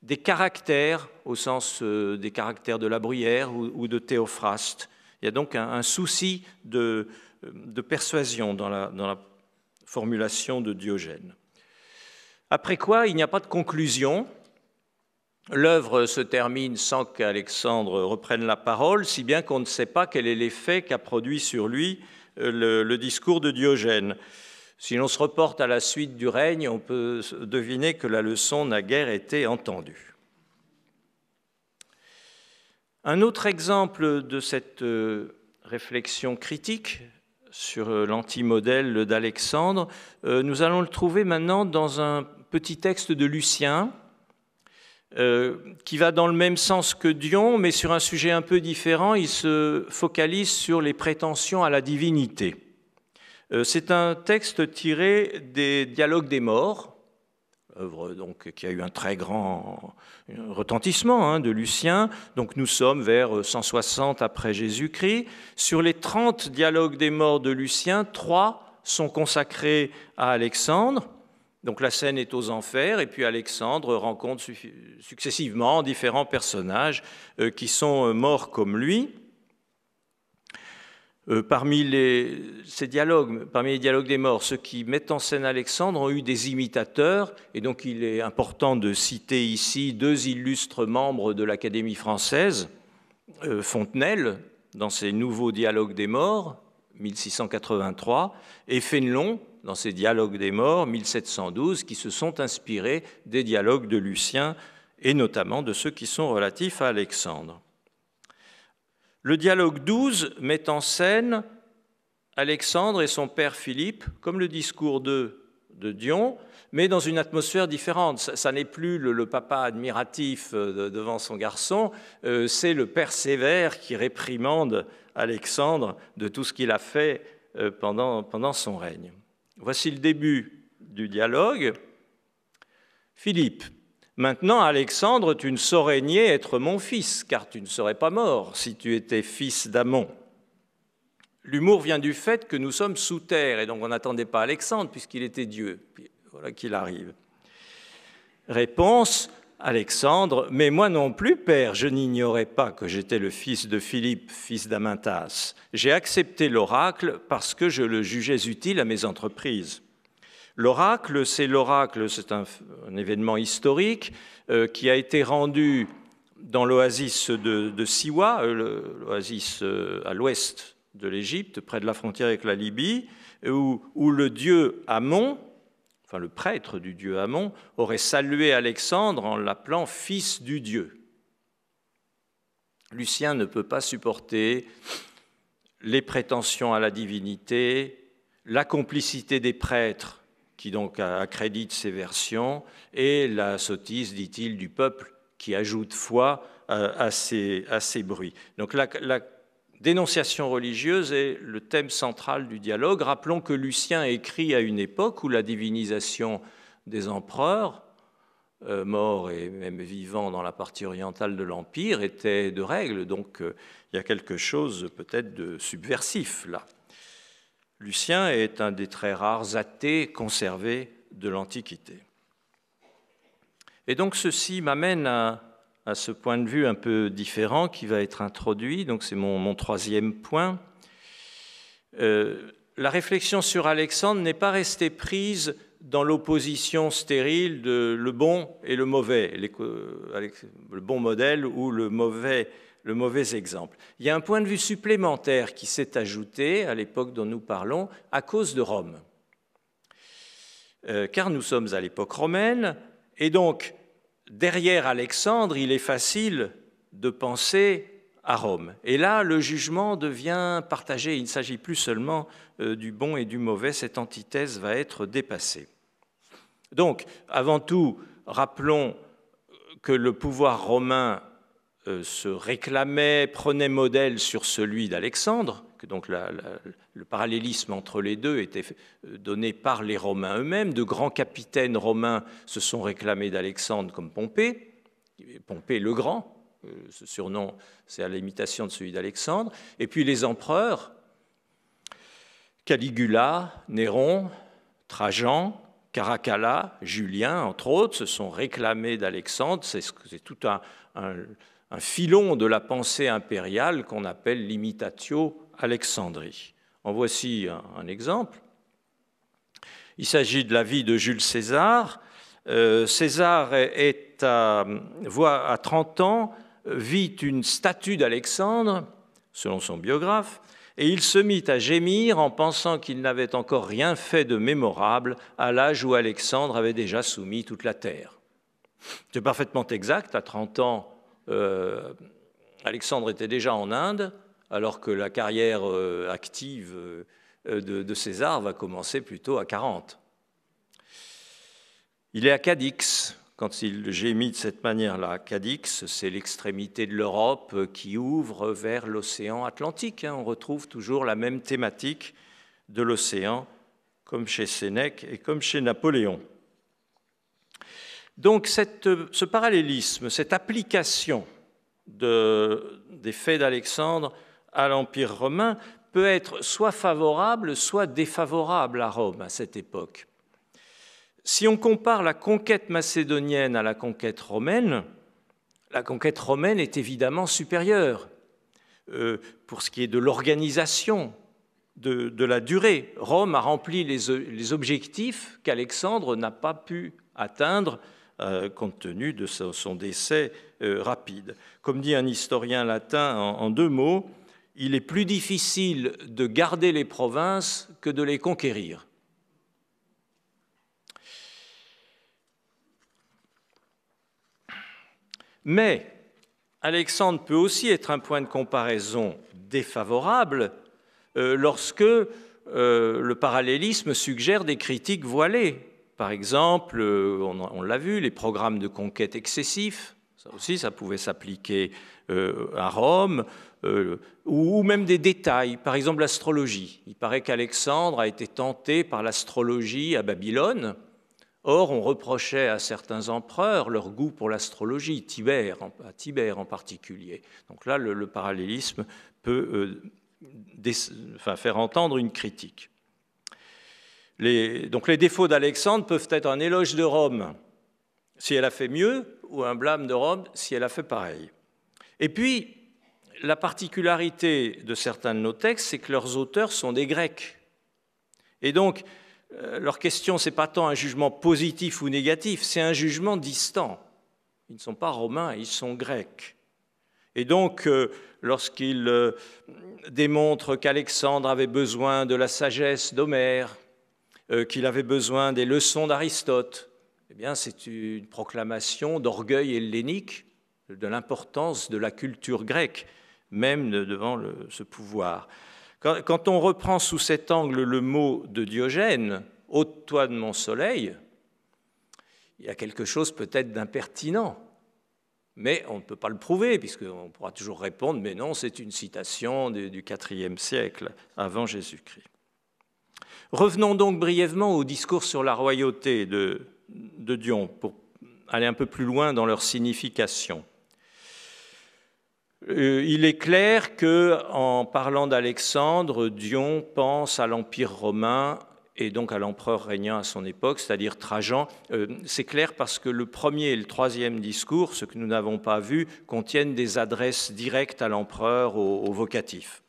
des caractères, au sens des caractères de La Bruyère ou de Théophraste. Il y a donc un souci de persuasion dans la formulation de Diogène. Après quoi, il n'y a pas de conclusion. L'œuvre se termine sans qu'Alexandre reprenne la parole, si bien qu'on ne sait pas quel est l'effet qu'a produit sur lui le discours de Diogène. Si l'on se reporte à la suite du règne, on peut deviner que la leçon n'a guère été entendue. Un autre exemple de cette réflexion critique sur l'antimodèle d'Alexandre, nous allons le trouver maintenant dans un petit texte de Lucien, qui va dans le même sens que Dion, mais sur un sujet un peu différent. Il se focalise sur les prétentions à la divinité. C'est un texte tiré des Dialogues des morts, œuvre donc qui a eu un très grand retentissement de Lucien. Donc nous sommes vers 160 après Jésus-Christ. Sur les 30 Dialogues des morts de Lucien, 3 sont consacrés à Alexandre. Donc la scène est aux enfers et puis Alexandre rencontre successivement différents personnages qui sont morts comme lui. Parmi les dialogues des morts, ceux qui mettent en scène Alexandre ont eu des imitateurs, et donc il est important de citer ici 2 illustres membres de l'Académie française, Fontenelle, dans ses nouveaux dialogues des morts, 1683, et Fénelon, dans ses dialogues des morts, 1712, qui se sont inspirés des dialogues de Lucien, et notamment de ceux qui sont relatifs à Alexandre. Le dialogue 12 met en scène Alexandre et son père Philippe, comme le discours 2 de Dion, mais dans une atmosphère différente. Ça n'est plus le papa admiratif devant son garçon, c'est le père sévère qui réprimande Alexandre de tout ce qu'il a fait pendant son règne. Voici le début du dialogue. Philippe. Maintenant, Alexandre, tu ne saurais nier être mon fils, car tu ne serais pas mort si tu étais fils d'Amon. L'humour vient du fait que nous sommes sous terre, et donc on n'attendait pas Alexandre, puisqu'il était Dieu. Puis voilà qu'il arrive. Réponse, Alexandre, mais moi non plus, père, je n'ignorais pas que j'étais le fils de Philippe, fils d'Amyntas. J'ai accepté l'oracle parce que je le jugeais utile à mes entreprises. L'oracle, c'est un événement historique qui a été rendu dans l'oasis de Siwa, l'oasis à l'ouest de l'Égypte, près de la frontière avec la Libye. où le dieu Amon, enfin le prêtre du dieu Amon, aurait salué Alexandre en l'appelant fils du dieu. Lucien ne peut pas supporter les prétentions à la divinité, la complicité des prêtres, qui donc accréditent ces versions, et la sottise, dit-il, du peuple qui ajoute foi à ces bruits. Donc la dénonciation religieuse est le thème central du dialogue. Rappelons que Lucien écrit à une époque où la divinisation des empereurs, morts et même vivants dans la partie orientale de l'Empire, était de règle. Donc il y a quelque chose peut-être de subversif là. Lucien est un des très rares athées conservés de l'Antiquité. Et donc ceci m'amène à ce point de vue un peu différent qui va être introduit. Donc c'est mon troisième point. La réflexion sur Alexandre n'est pas restée prise dans l'opposition stérile de le bon et le mauvais, le bon modèle ou le mauvais exemple. Il y a un point de vue supplémentaire qui s'est ajouté à l'époque dont nous parlons à cause de Rome. Car nous sommes à l'époque romaine, et donc derrière Alexandre, il est facile de penser à Rome. Et là, le jugement devient partagé. Il ne s'agit plus seulement du bon et du mauvais. Cette antithèse va être dépassée. Donc, avant tout, rappelons que le pouvoir romain se réclamait, prenait modèle sur celui d'Alexandre, que donc le parallélisme entre les deux était donné par les Romains eux-mêmes. De grands capitaines romains se sont réclamés d'Alexandre comme Pompée le Grand, ce surnom c'est à l'imitation de celui d'Alexandre, et puis les empereurs, Caligula, Néron, Trajan, Caracalla, Julien, entre autres, se sont réclamés d'Alexandre. C'est tout un filon de la pensée impériale qu'on appelle l'imitatio Alexandri. En voici un exemple. Il s'agit de la vie de Jules César. César à 30 ans, vit une statue d'Alexandre, selon son biographe, et il se mit à gémir en pensant qu'il n'avait encore rien fait de mémorable à l'âge où Alexandre avait déjà soumis toute la terre. C'est parfaitement exact. À 30 ans, Alexandre était déjà en Inde, alors que la carrière active de César va commencer plutôt à 40. Il est à Cadix quand il gémit de cette manière-là. Cadix, c'est l'extrémité de l'Europe qui ouvre vers l'océan Atlantique. On retrouve toujours la même thématique de l'océan, comme chez Sénèque et comme chez Napoléon. Donc ce parallélisme, cette application des faits d'Alexandre à l'Empire romain peut être soit favorable, soit défavorable à Rome à cette époque. Si on compare la conquête macédonienne à la conquête romaine est évidemment supérieure pour ce qui est de l'organisation, de la durée. Rome a rempli les objectifs qu'Alexandre n'a pas pu atteindre compte tenu de son décès rapide. Comme dit un historien latin en 2 mots, il est plus difficile de garder les provinces que de les conquérir. Mais Alexandre peut aussi être un point de comparaison défavorable lorsque le parallélisme suggère des critiques voilées. Par exemple, on l'a vu, les programmes de conquête excessifs, ça aussi, ça pouvait s'appliquer à Rome, ou même des détails, par exemple l'astrologie. Il paraît qu'Alexandre a été tenté par l'astrologie à Babylone. Or, on reprochait à certains empereurs leur goût pour l'astrologie, à Tibère en particulier. Donc là, le parallélisme peut faire entendre une critique. Donc les défauts d'Alexandre peuvent être un éloge de Rome si elle a fait mieux, ou un blâme de Rome si elle a fait pareil. Et puis, la particularité de certains de nos textes, c'est que leurs auteurs sont des Grecs. Et donc, leur question, ce n'est pas tant un jugement positif ou négatif, c'est un jugement distant. Ils ne sont pas romains, ils sont grecs. Et donc, lorsqu'il démontre qu'Alexandre avait besoin de la sagesse d'Homère, qu'il avait besoin des leçons d'Aristote, eh bien, c'est une proclamation d'orgueil hellénique, de l'importance de la culture grecque, même devant ce pouvoir. Quand on reprend sous cet angle le mot de Diogène, « ôte-toi de mon soleil », il y a quelque chose peut-être d'impertinent, mais on ne peut pas le prouver, puisqu'on pourra toujours répondre, mais non, c'est une citation du IVe siècle, avant Jésus-Christ. Revenons donc brièvement au discours sur la royauté de Dion, pour aller un peu plus loin dans leur signification. Il est clair qu'en parlant d'Alexandre, Dion pense à l'Empire romain et donc à l'empereur régnant à son époque, c'est-à-dire Trajan. C'est clair parce que le premier et le troisième discours, ce que nous n'avons pas vu, contiennent des adresses directes à l'empereur au vocatif.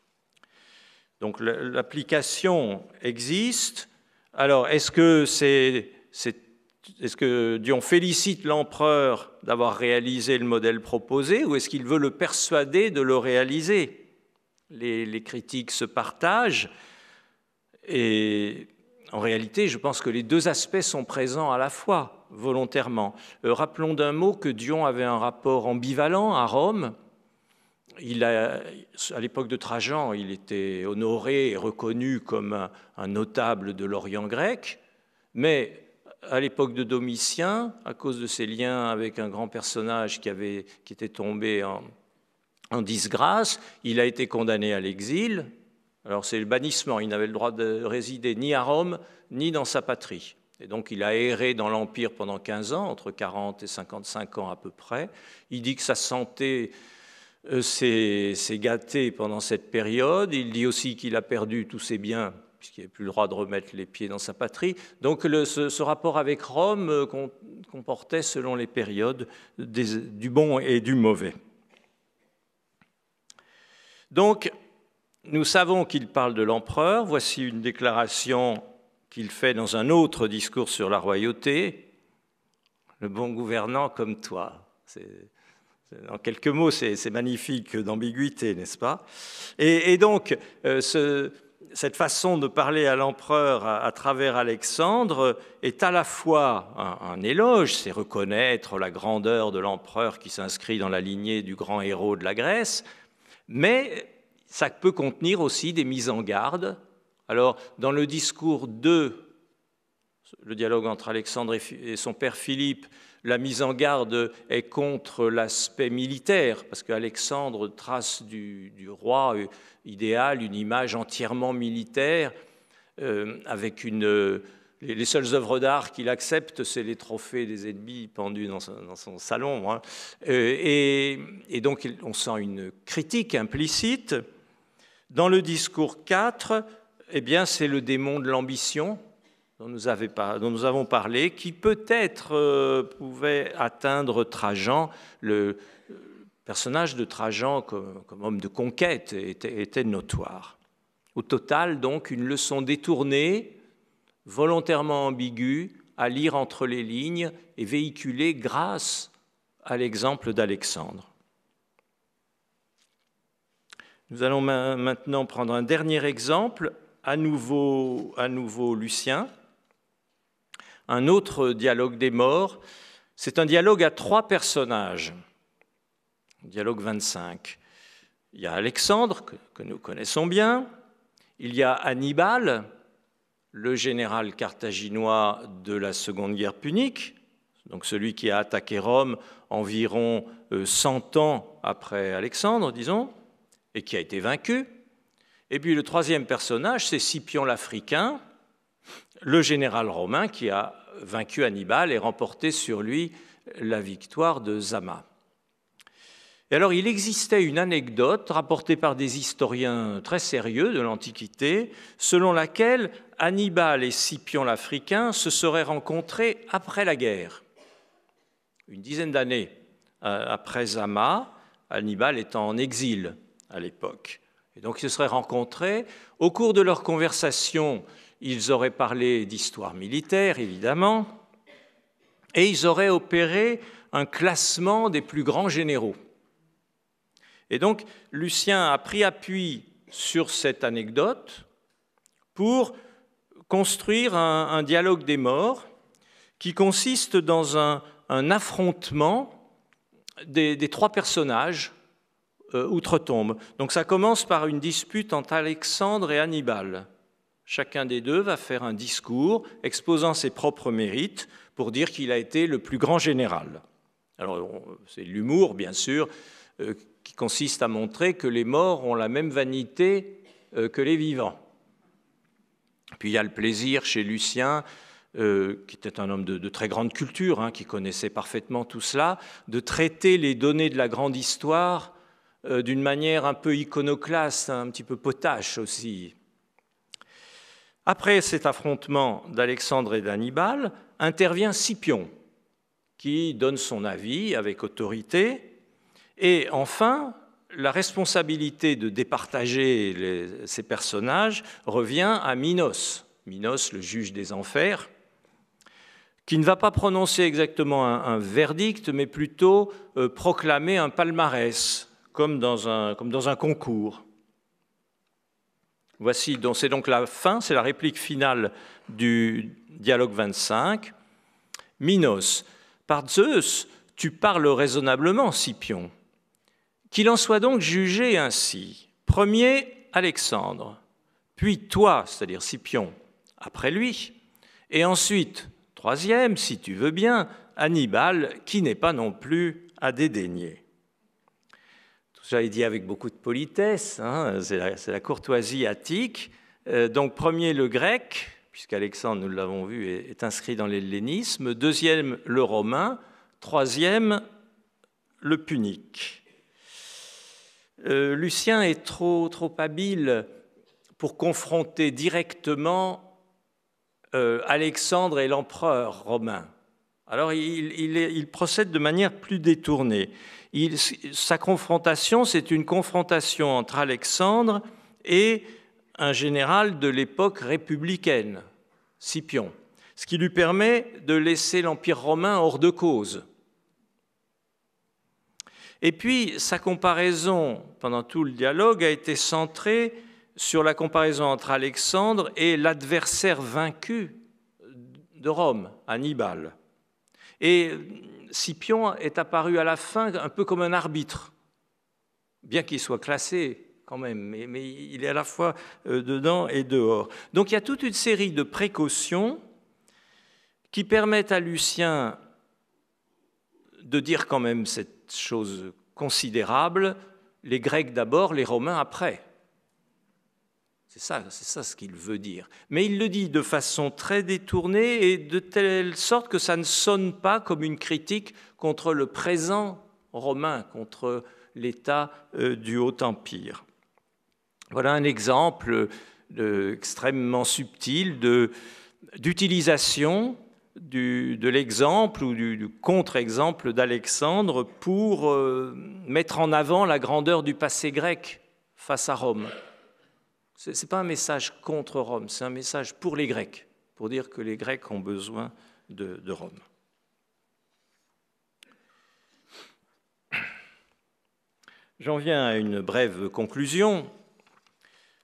Donc l'application existe. Alors, est-ce que Dion félicite l'empereur d'avoir réalisé le modèle proposé ou est-ce qu'il veut le persuader de le réaliser? Les critiques se partagent et en réalité, je pense que les deux aspects sont présents à la fois, volontairement. Rappelons d'un mot que Dion avait un rapport ambivalent à Rome. À l'époque de Trajan, il était honoré et reconnu comme un notable de l'Orient grec, mais à l'époque de Domitien, à cause de ses liens avec un grand personnage qui était tombé en disgrâce, il a été condamné à l'exil. Alors c'est le bannissement, il n'avait le droit de résider ni à Rome, ni dans sa patrie. Et donc il a erré dans l'Empire pendant 15 ans, entre 40 et 55 ans à peu près. Il dit que sa santé s'est gâtée pendant cette période. Il dit aussi qu'il a perdu tous ses biens, puisqu'il n'avait plus le droit de remettre les pieds dans sa patrie. Donc ce rapport avec Rome comportait, selon les périodes, du bon et du mauvais. Donc, nous savons qu'il parle de l'empereur. Voici une déclaration qu'il fait dans un autre discours sur la royauté. Le bon gouvernant comme toi. En quelques mots, c'est magnifique d'ambiguïté, n'est-ce pas? Et donc, cette façon de parler à l'empereur à travers Alexandre est à la fois un éloge, c'est reconnaître la grandeur de l'empereur qui s'inscrit dans la lignée du grand héros de la Grèce, mais ça peut contenir aussi des mises en garde. Alors, dans le discours 2, le dialogue entre Alexandre et son père Philippe, la mise en garde est contre l'aspect militaire, parce qu'Alexandre trace du roi idéal une image entièrement militaire, avec les seules œuvres d'art qu'il accepte, c'est les trophées des ennemis pendus dans son salon. Hein. Et donc, on sent une critique implicite. Dans le discours 4, eh bien, c'est le démon de l'ambition dont nous avons parlé, qui peut-être pouvait atteindre Trajan. Le personnage de Trajan comme homme de conquête était notoire. Au total, donc, une leçon détournée, volontairement ambiguë, à lire entre les lignes et véhiculée grâce à l'exemple d'Alexandre. Nous allons maintenant prendre un dernier exemple, à nouveau Lucien, un autre dialogue des morts. C'est un dialogue à 3 personnages, dialogue 25. Il y a Alexandre, que nous connaissons bien, il y a Hannibal, le général carthaginois de la Seconde Guerre punique, donc celui qui a attaqué Rome environ 100 ans après Alexandre, disons, et qui a été vaincu. Et puis le troisième personnage, c'est Scipion l'Africain, le général romain qui a vaincu Hannibal et remporté sur lui la victoire de Zama. Et alors, il existait une anecdote rapportée par des historiens très sérieux de l'Antiquité, selon laquelle Hannibal et Scipion l'Africain se seraient rencontrés après la guerre. Une dizaine d'années après Zama, Hannibal étant en exil à l'époque. Et donc, ils se seraient rencontrés. Au cours de leur conversation, ils auraient parlé d'histoire militaire, évidemment, et ils auraient opéré un classement des plus grands généraux. Et donc, Lucien a pris appui sur cette anecdote pour construire un dialogue des morts qui consiste dans un affrontement des trois personnages outre-tombe. Donc ça commence par une dispute entre Alexandre et Hannibal. Chacun des deux va faire un discours exposant ses propres mérites pour dire qu'il a été le plus grand général. Alors c'est l'humour, bien sûr, qui consiste à montrer que les morts ont la même vanité que les vivants. Puis il y a le plaisir chez Lucien, qui était un homme de très grande culture, qui connaissait parfaitement tout cela, de traiter les données de la grande histoire d'une manière un peu iconoclaste, un petit peu potache aussi. Après cet affrontement d'Alexandre et d'Hannibal, intervient Scipion, qui donne son avis avec autorité. Et enfin, la responsabilité de départager ces personnages revient à Minos. Minos, le juge des enfers, qui ne va pas prononcer exactement un verdict, mais plutôt proclamer un palmarès, comme dans un concours. Voici, c'est donc la fin, c'est la réplique finale du dialogue 25. Minos, par Zeus, tu parles raisonnablement, Scipion. Qu'il en soit donc jugé ainsi. Premier, Alexandre, puis toi, c'est-à-dire Scipion, après lui, et ensuite, troisième, si tu veux bien, Hannibal, qui n'est pas non plus à dédaigner. Tout ça est dit avec beaucoup de politesse, c'est la courtoisie attique. Donc premier, le grec, puisqu'Alexandre, nous l'avons vu, est inscrit dans l'hellénisme. Deuxième, le romain. Troisième, le punique. Lucien est trop habile pour confronter directement Alexandre et l'empereur romain. Alors il procède de manière plus détournée. Sa confrontation, c'est une confrontation entre Alexandre et un général de l'époque républicaine, Scipion, ce qui lui permet de laisser l'Empire romain hors de cause. Et puis, sa comparaison, pendant tout le dialogue, a été centrée sur la comparaison entre Alexandre et l'adversaire vaincu de Rome, Hannibal. Et Scipion est apparu à la fin un peu comme un arbitre, bien qu'il soit classé quand même, mais il est à la fois dedans et dehors. Donc il y a toute une série de précautions qui permettent à Lucien de dire quand même cette chose considérable, les Grecs d'abord, les Romains après. C'est ça ce qu'il veut dire. Mais il le dit de façon très détournée et de telle sorte que ça ne sonne pas comme une critique contre le présent romain, contre l'État du Haut-Empire. Voilà un exemple extrêmement subtil d'utilisation de l'exemple ou du contre-exemple d'Alexandre pour mettre en avant la grandeur du passé grec face à Rome. Ce n'est pas un message contre Rome, c'est un message pour les Grecs, pour dire que les Grecs ont besoin de Rome. J'en viens à une brève conclusion.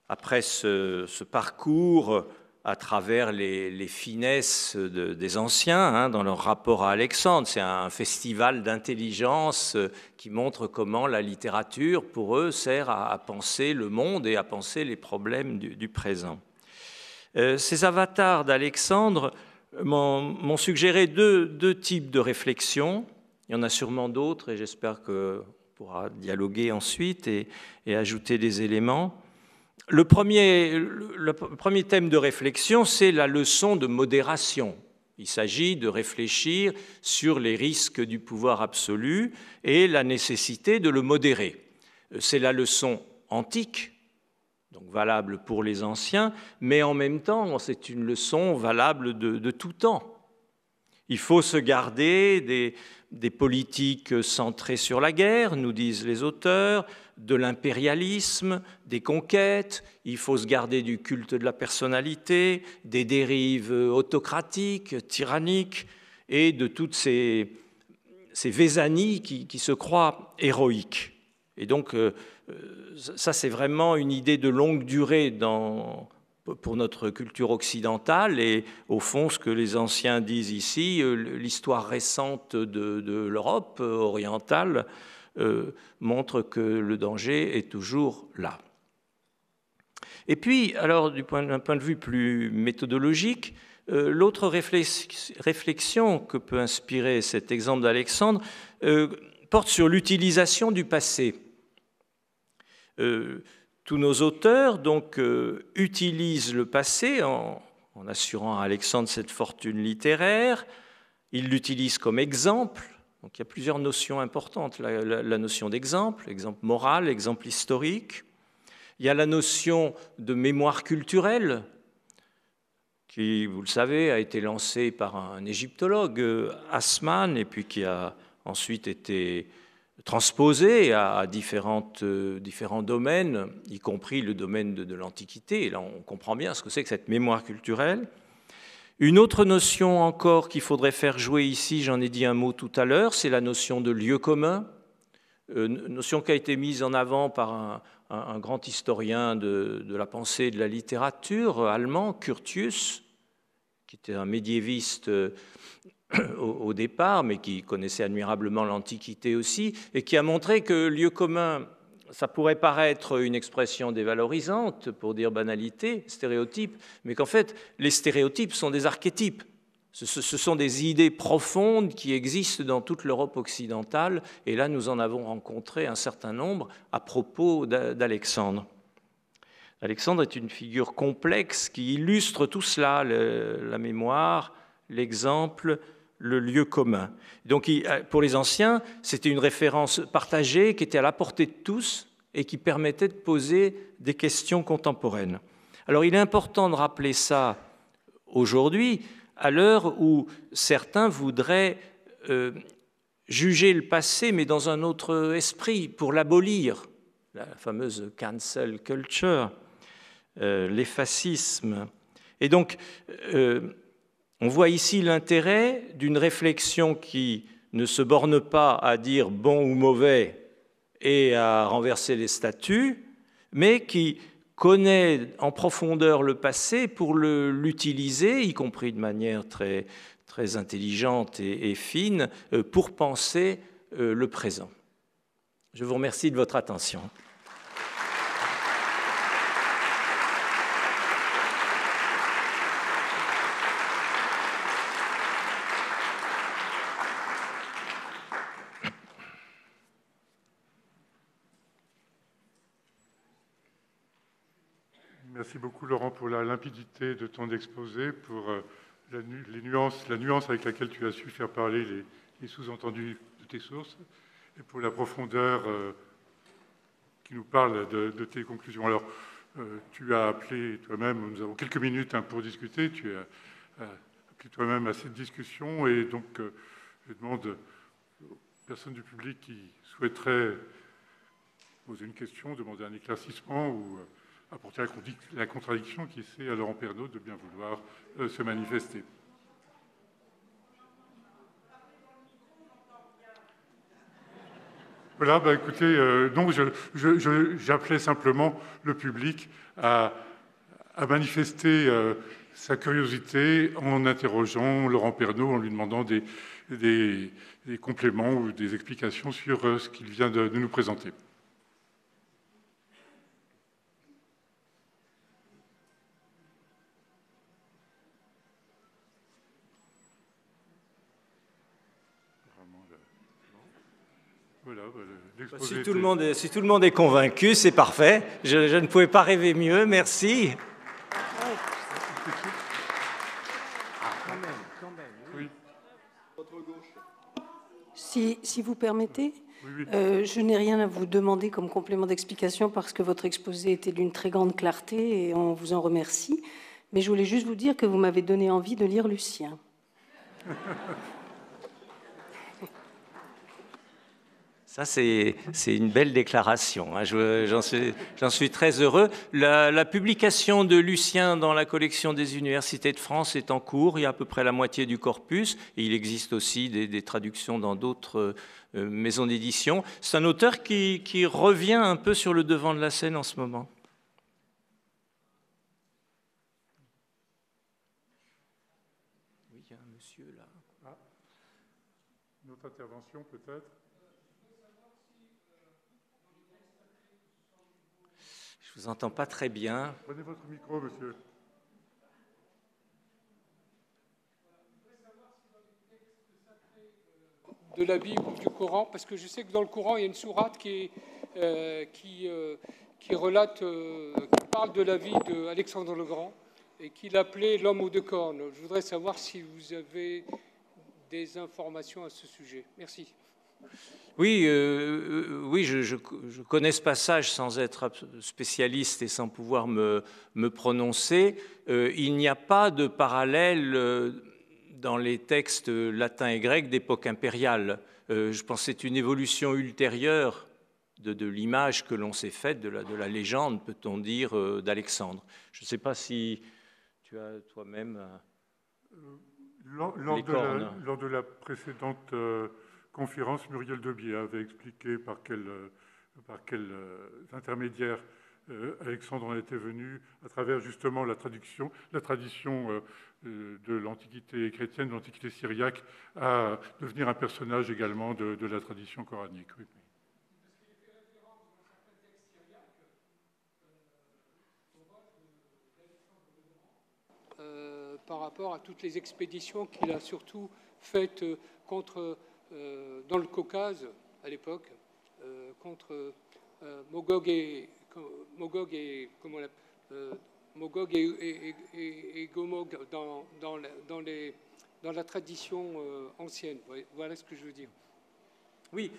Après ce parcours à travers les finesses des anciens dans leur rapport à Alexandre, c'est un festival d'intelligence qui montre comment la littérature, pour eux, sert à penser le monde et à penser les problèmes du présent. Ces avatars d'Alexandre m'ont suggéré deux types de réflexions. Il y en a sûrement d'autres et j'espère qu'on pourra dialoguer ensuite et ajouter des éléments. Le premier thème de réflexion, c'est la leçon de modération. Il s'agit de réfléchir sur les risques du pouvoir absolu et la nécessité de le modérer. C'est la leçon antique, donc valable pour les anciens, mais en même temps, c'est une leçon valable de tout temps. Il faut se garder des politiques centrées sur la guerre, nous disent les auteurs, de l'impérialisme, des conquêtes, il faut se garder du culte de la personnalité, des dérives autocratiques, tyranniques, et de toutes ces vésanies qui se croient héroïques. Et donc, ça, c'est vraiment une idée de longue durée pour notre culture occidentale. Et au fond, ce que les anciens disent ici, l'histoire récente de l'Europe orientale montre que le danger est toujours là. Et puis, alors, d'un point de vue plus méthodologique, l'autre réflexion que peut inspirer cet exemple d'Alexandre porte sur l'utilisation du passé. Tous nos auteurs donc utilisent le passé en assurant à Alexandre cette fortune littéraire. Ils l'utilisent comme exemple. Donc il y a plusieurs notions importantes. La notion d'exemple, exemple moral, exemple historique. Il y a la notion de mémoire culturelle, qui, vous le savez, a été lancée par un égyptologue, Assmann, et puis qui a ensuite été transposée à différents domaines, y compris le domaine de l'Antiquité. Et là, on comprend bien ce que c'est que cette mémoire culturelle. Une autre notion encore qu'il faudrait faire jouer ici, j'en ai dit un mot tout à l'heure, c'est la notion de lieu commun, notion qui a été mise en avant par un grand historien de la pensée et de la littérature allemand, Curtius, qui était un médiéviste au départ, mais qui connaissait admirablement l'Antiquité aussi, et qui a montré que lieu commun, ça pourrait paraître une expression dévalorisante, pour dire banalité, stéréotype, mais qu'en fait, les stéréotypes sont des archétypes. Ce sont des idées profondes qui existent dans toute l'Europe occidentale, et là, nous en avons rencontré un certain nombre à propos d'Alexandre. Alexandre est une figure complexe qui illustre tout cela, la mémoire, l'exemple, le lieu commun. Donc, pour les anciens, c'était une référence partagée qui était à la portée de tous et qui permettait de poser des questions contemporaines. Alors, il est important de rappeler ça aujourd'hui, à l'heure où certains voudraient juger le passé, mais dans un autre esprit, pour l'abolir, la fameuse cancel culture, les fascismes. Et donc, on voit ici l'intérêt d'une réflexion qui ne se borne pas à dire bon ou mauvais et à renverser les statuts, mais qui connaît en profondeur le passé pour l'utiliser, y compris de manière très, très intelligente et fine, pour penser le présent. Je vous remercie de votre attention. Merci beaucoup, Laurent, pour la limpidité de ton exposé, pour la nuance avec laquelle tu as su faire parler les sous-entendus de tes sources, et pour la profondeur qui nous parle de tes conclusions. Alors, tu as appelé toi-même, nous avons quelques minutes pour discuter, tu as appelé toi-même à cette discussion, et donc je demande aux personnes du public qui souhaiteraient poser une question, demander un éclaircissement ou apporter la contradiction qui c'est à Laurent Pernaut de bien vouloir se manifester. Voilà, bah, écoutez, donc j'appelais simplement le public à manifester sa curiosité en interrogeant Laurent Pernaut, en lui demandant des compléments ou des explications sur ce qu'il vient de nous présenter. Voilà, si tout le monde est convaincu, c'est parfait. Je ne pouvais pas rêver mieux. Merci. Oui. Si vous permettez, Oui. je n'ai rien à vous demander comme complément d'explication parce que votre exposé était d'une très grande clarté et on vous en remercie. Mais je voulais juste vous dire que vous m'avez donné envie de lire Lucien. Ça, c'est une belle déclaration. Hein. J'en suis très heureux. La publication de Lucien dans la collection des universités de France est en cours. Il y a à peu près la moitié du corpus. Et il existe aussi des traductions dans d'autres maisons d'édition. C'est un auteur qui revient un peu sur le devant de la scène en ce moment. Oui, il y a un monsieur là. Ah. Une autre intervention peut-être? Je vous entends pas très bien. Prenez votre micro, monsieur. De la Bible ou du Coran, parce que je sais que dans le Coran, il y a une sourate qui relate, qui parle de la vie d'Alexandre le Grand et qu'il appelait l'homme aux deux cornes. Je voudrais savoir si vous avez des informations à ce sujet. Merci. Oui, je connais ce passage sans être spécialiste et sans pouvoir me prononcer. Il n'y a pas de parallèle dans les textes latins et grecs d'époque impériale. Je pense que c'est une évolution ultérieure de l'image que l'on s'est faite, de la légende, peut-on dire, d'Alexandre. Je ne sais pas si tu as toi-même lors de la précédente conférence, Muriel Debier avait expliqué par quel intermédiaire Alexandre en était venu, à travers justement la tradition de l'Antiquité chrétienne, de l'Antiquité syriaque, à devenir un personnage également de la tradition coranique. Oui. Par rapport à toutes les expéditions qu'il a surtout faites dans le Caucase à l'époque, contre Magog et Gomog dans la tradition ancienne. Voilà ce que je veux dire. Oui,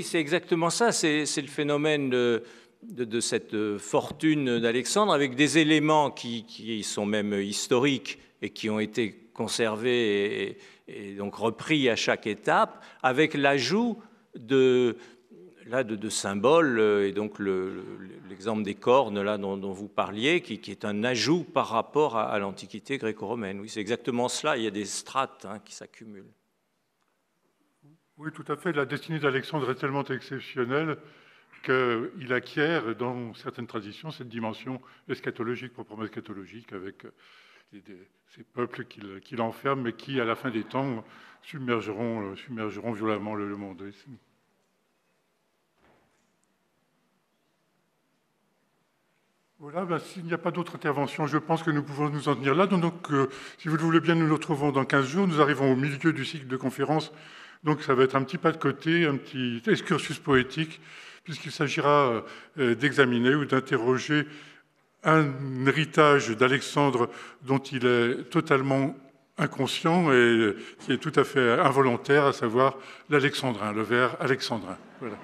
c'est exactement ça. C'est le phénomène de cette fortune d'Alexandre, avec des éléments qui sont même historiques et qui ont été conservés et donc repris à chaque étape, avec l'ajout de symboles, et donc l'exemple des cornes là, dont vous parliez, qui est un ajout par rapport à l'Antiquité gréco-romaine. Oui, c'est exactement cela, il y a des strates qui s'accumulent. Oui, tout à fait. La destinée d'Alexandre est tellement exceptionnelle qu'il acquiert dans certaines traditions cette dimension eschatologique, proprement eschatologique, avec ces peuples qu'il enferme, mais qui, à la fin des temps, submergeront violemment le monde. Voilà, s'il n'y a pas d'autres interventions, je pense que nous pouvons nous en tenir là. Donc, si vous le voulez bien, nous nous retrouvons dans 15 jours. Nous arrivons au milieu du cycle de conférences. Donc, ça va être un petit pas de côté, un petit excursus poétique, puisqu'il s'agira d'examiner ou d'interroger un héritage d'Alexandre dont il est totalement inconscient et qui est tout à fait involontaire, à savoir l'alexandrin, le vers alexandrin. Voilà.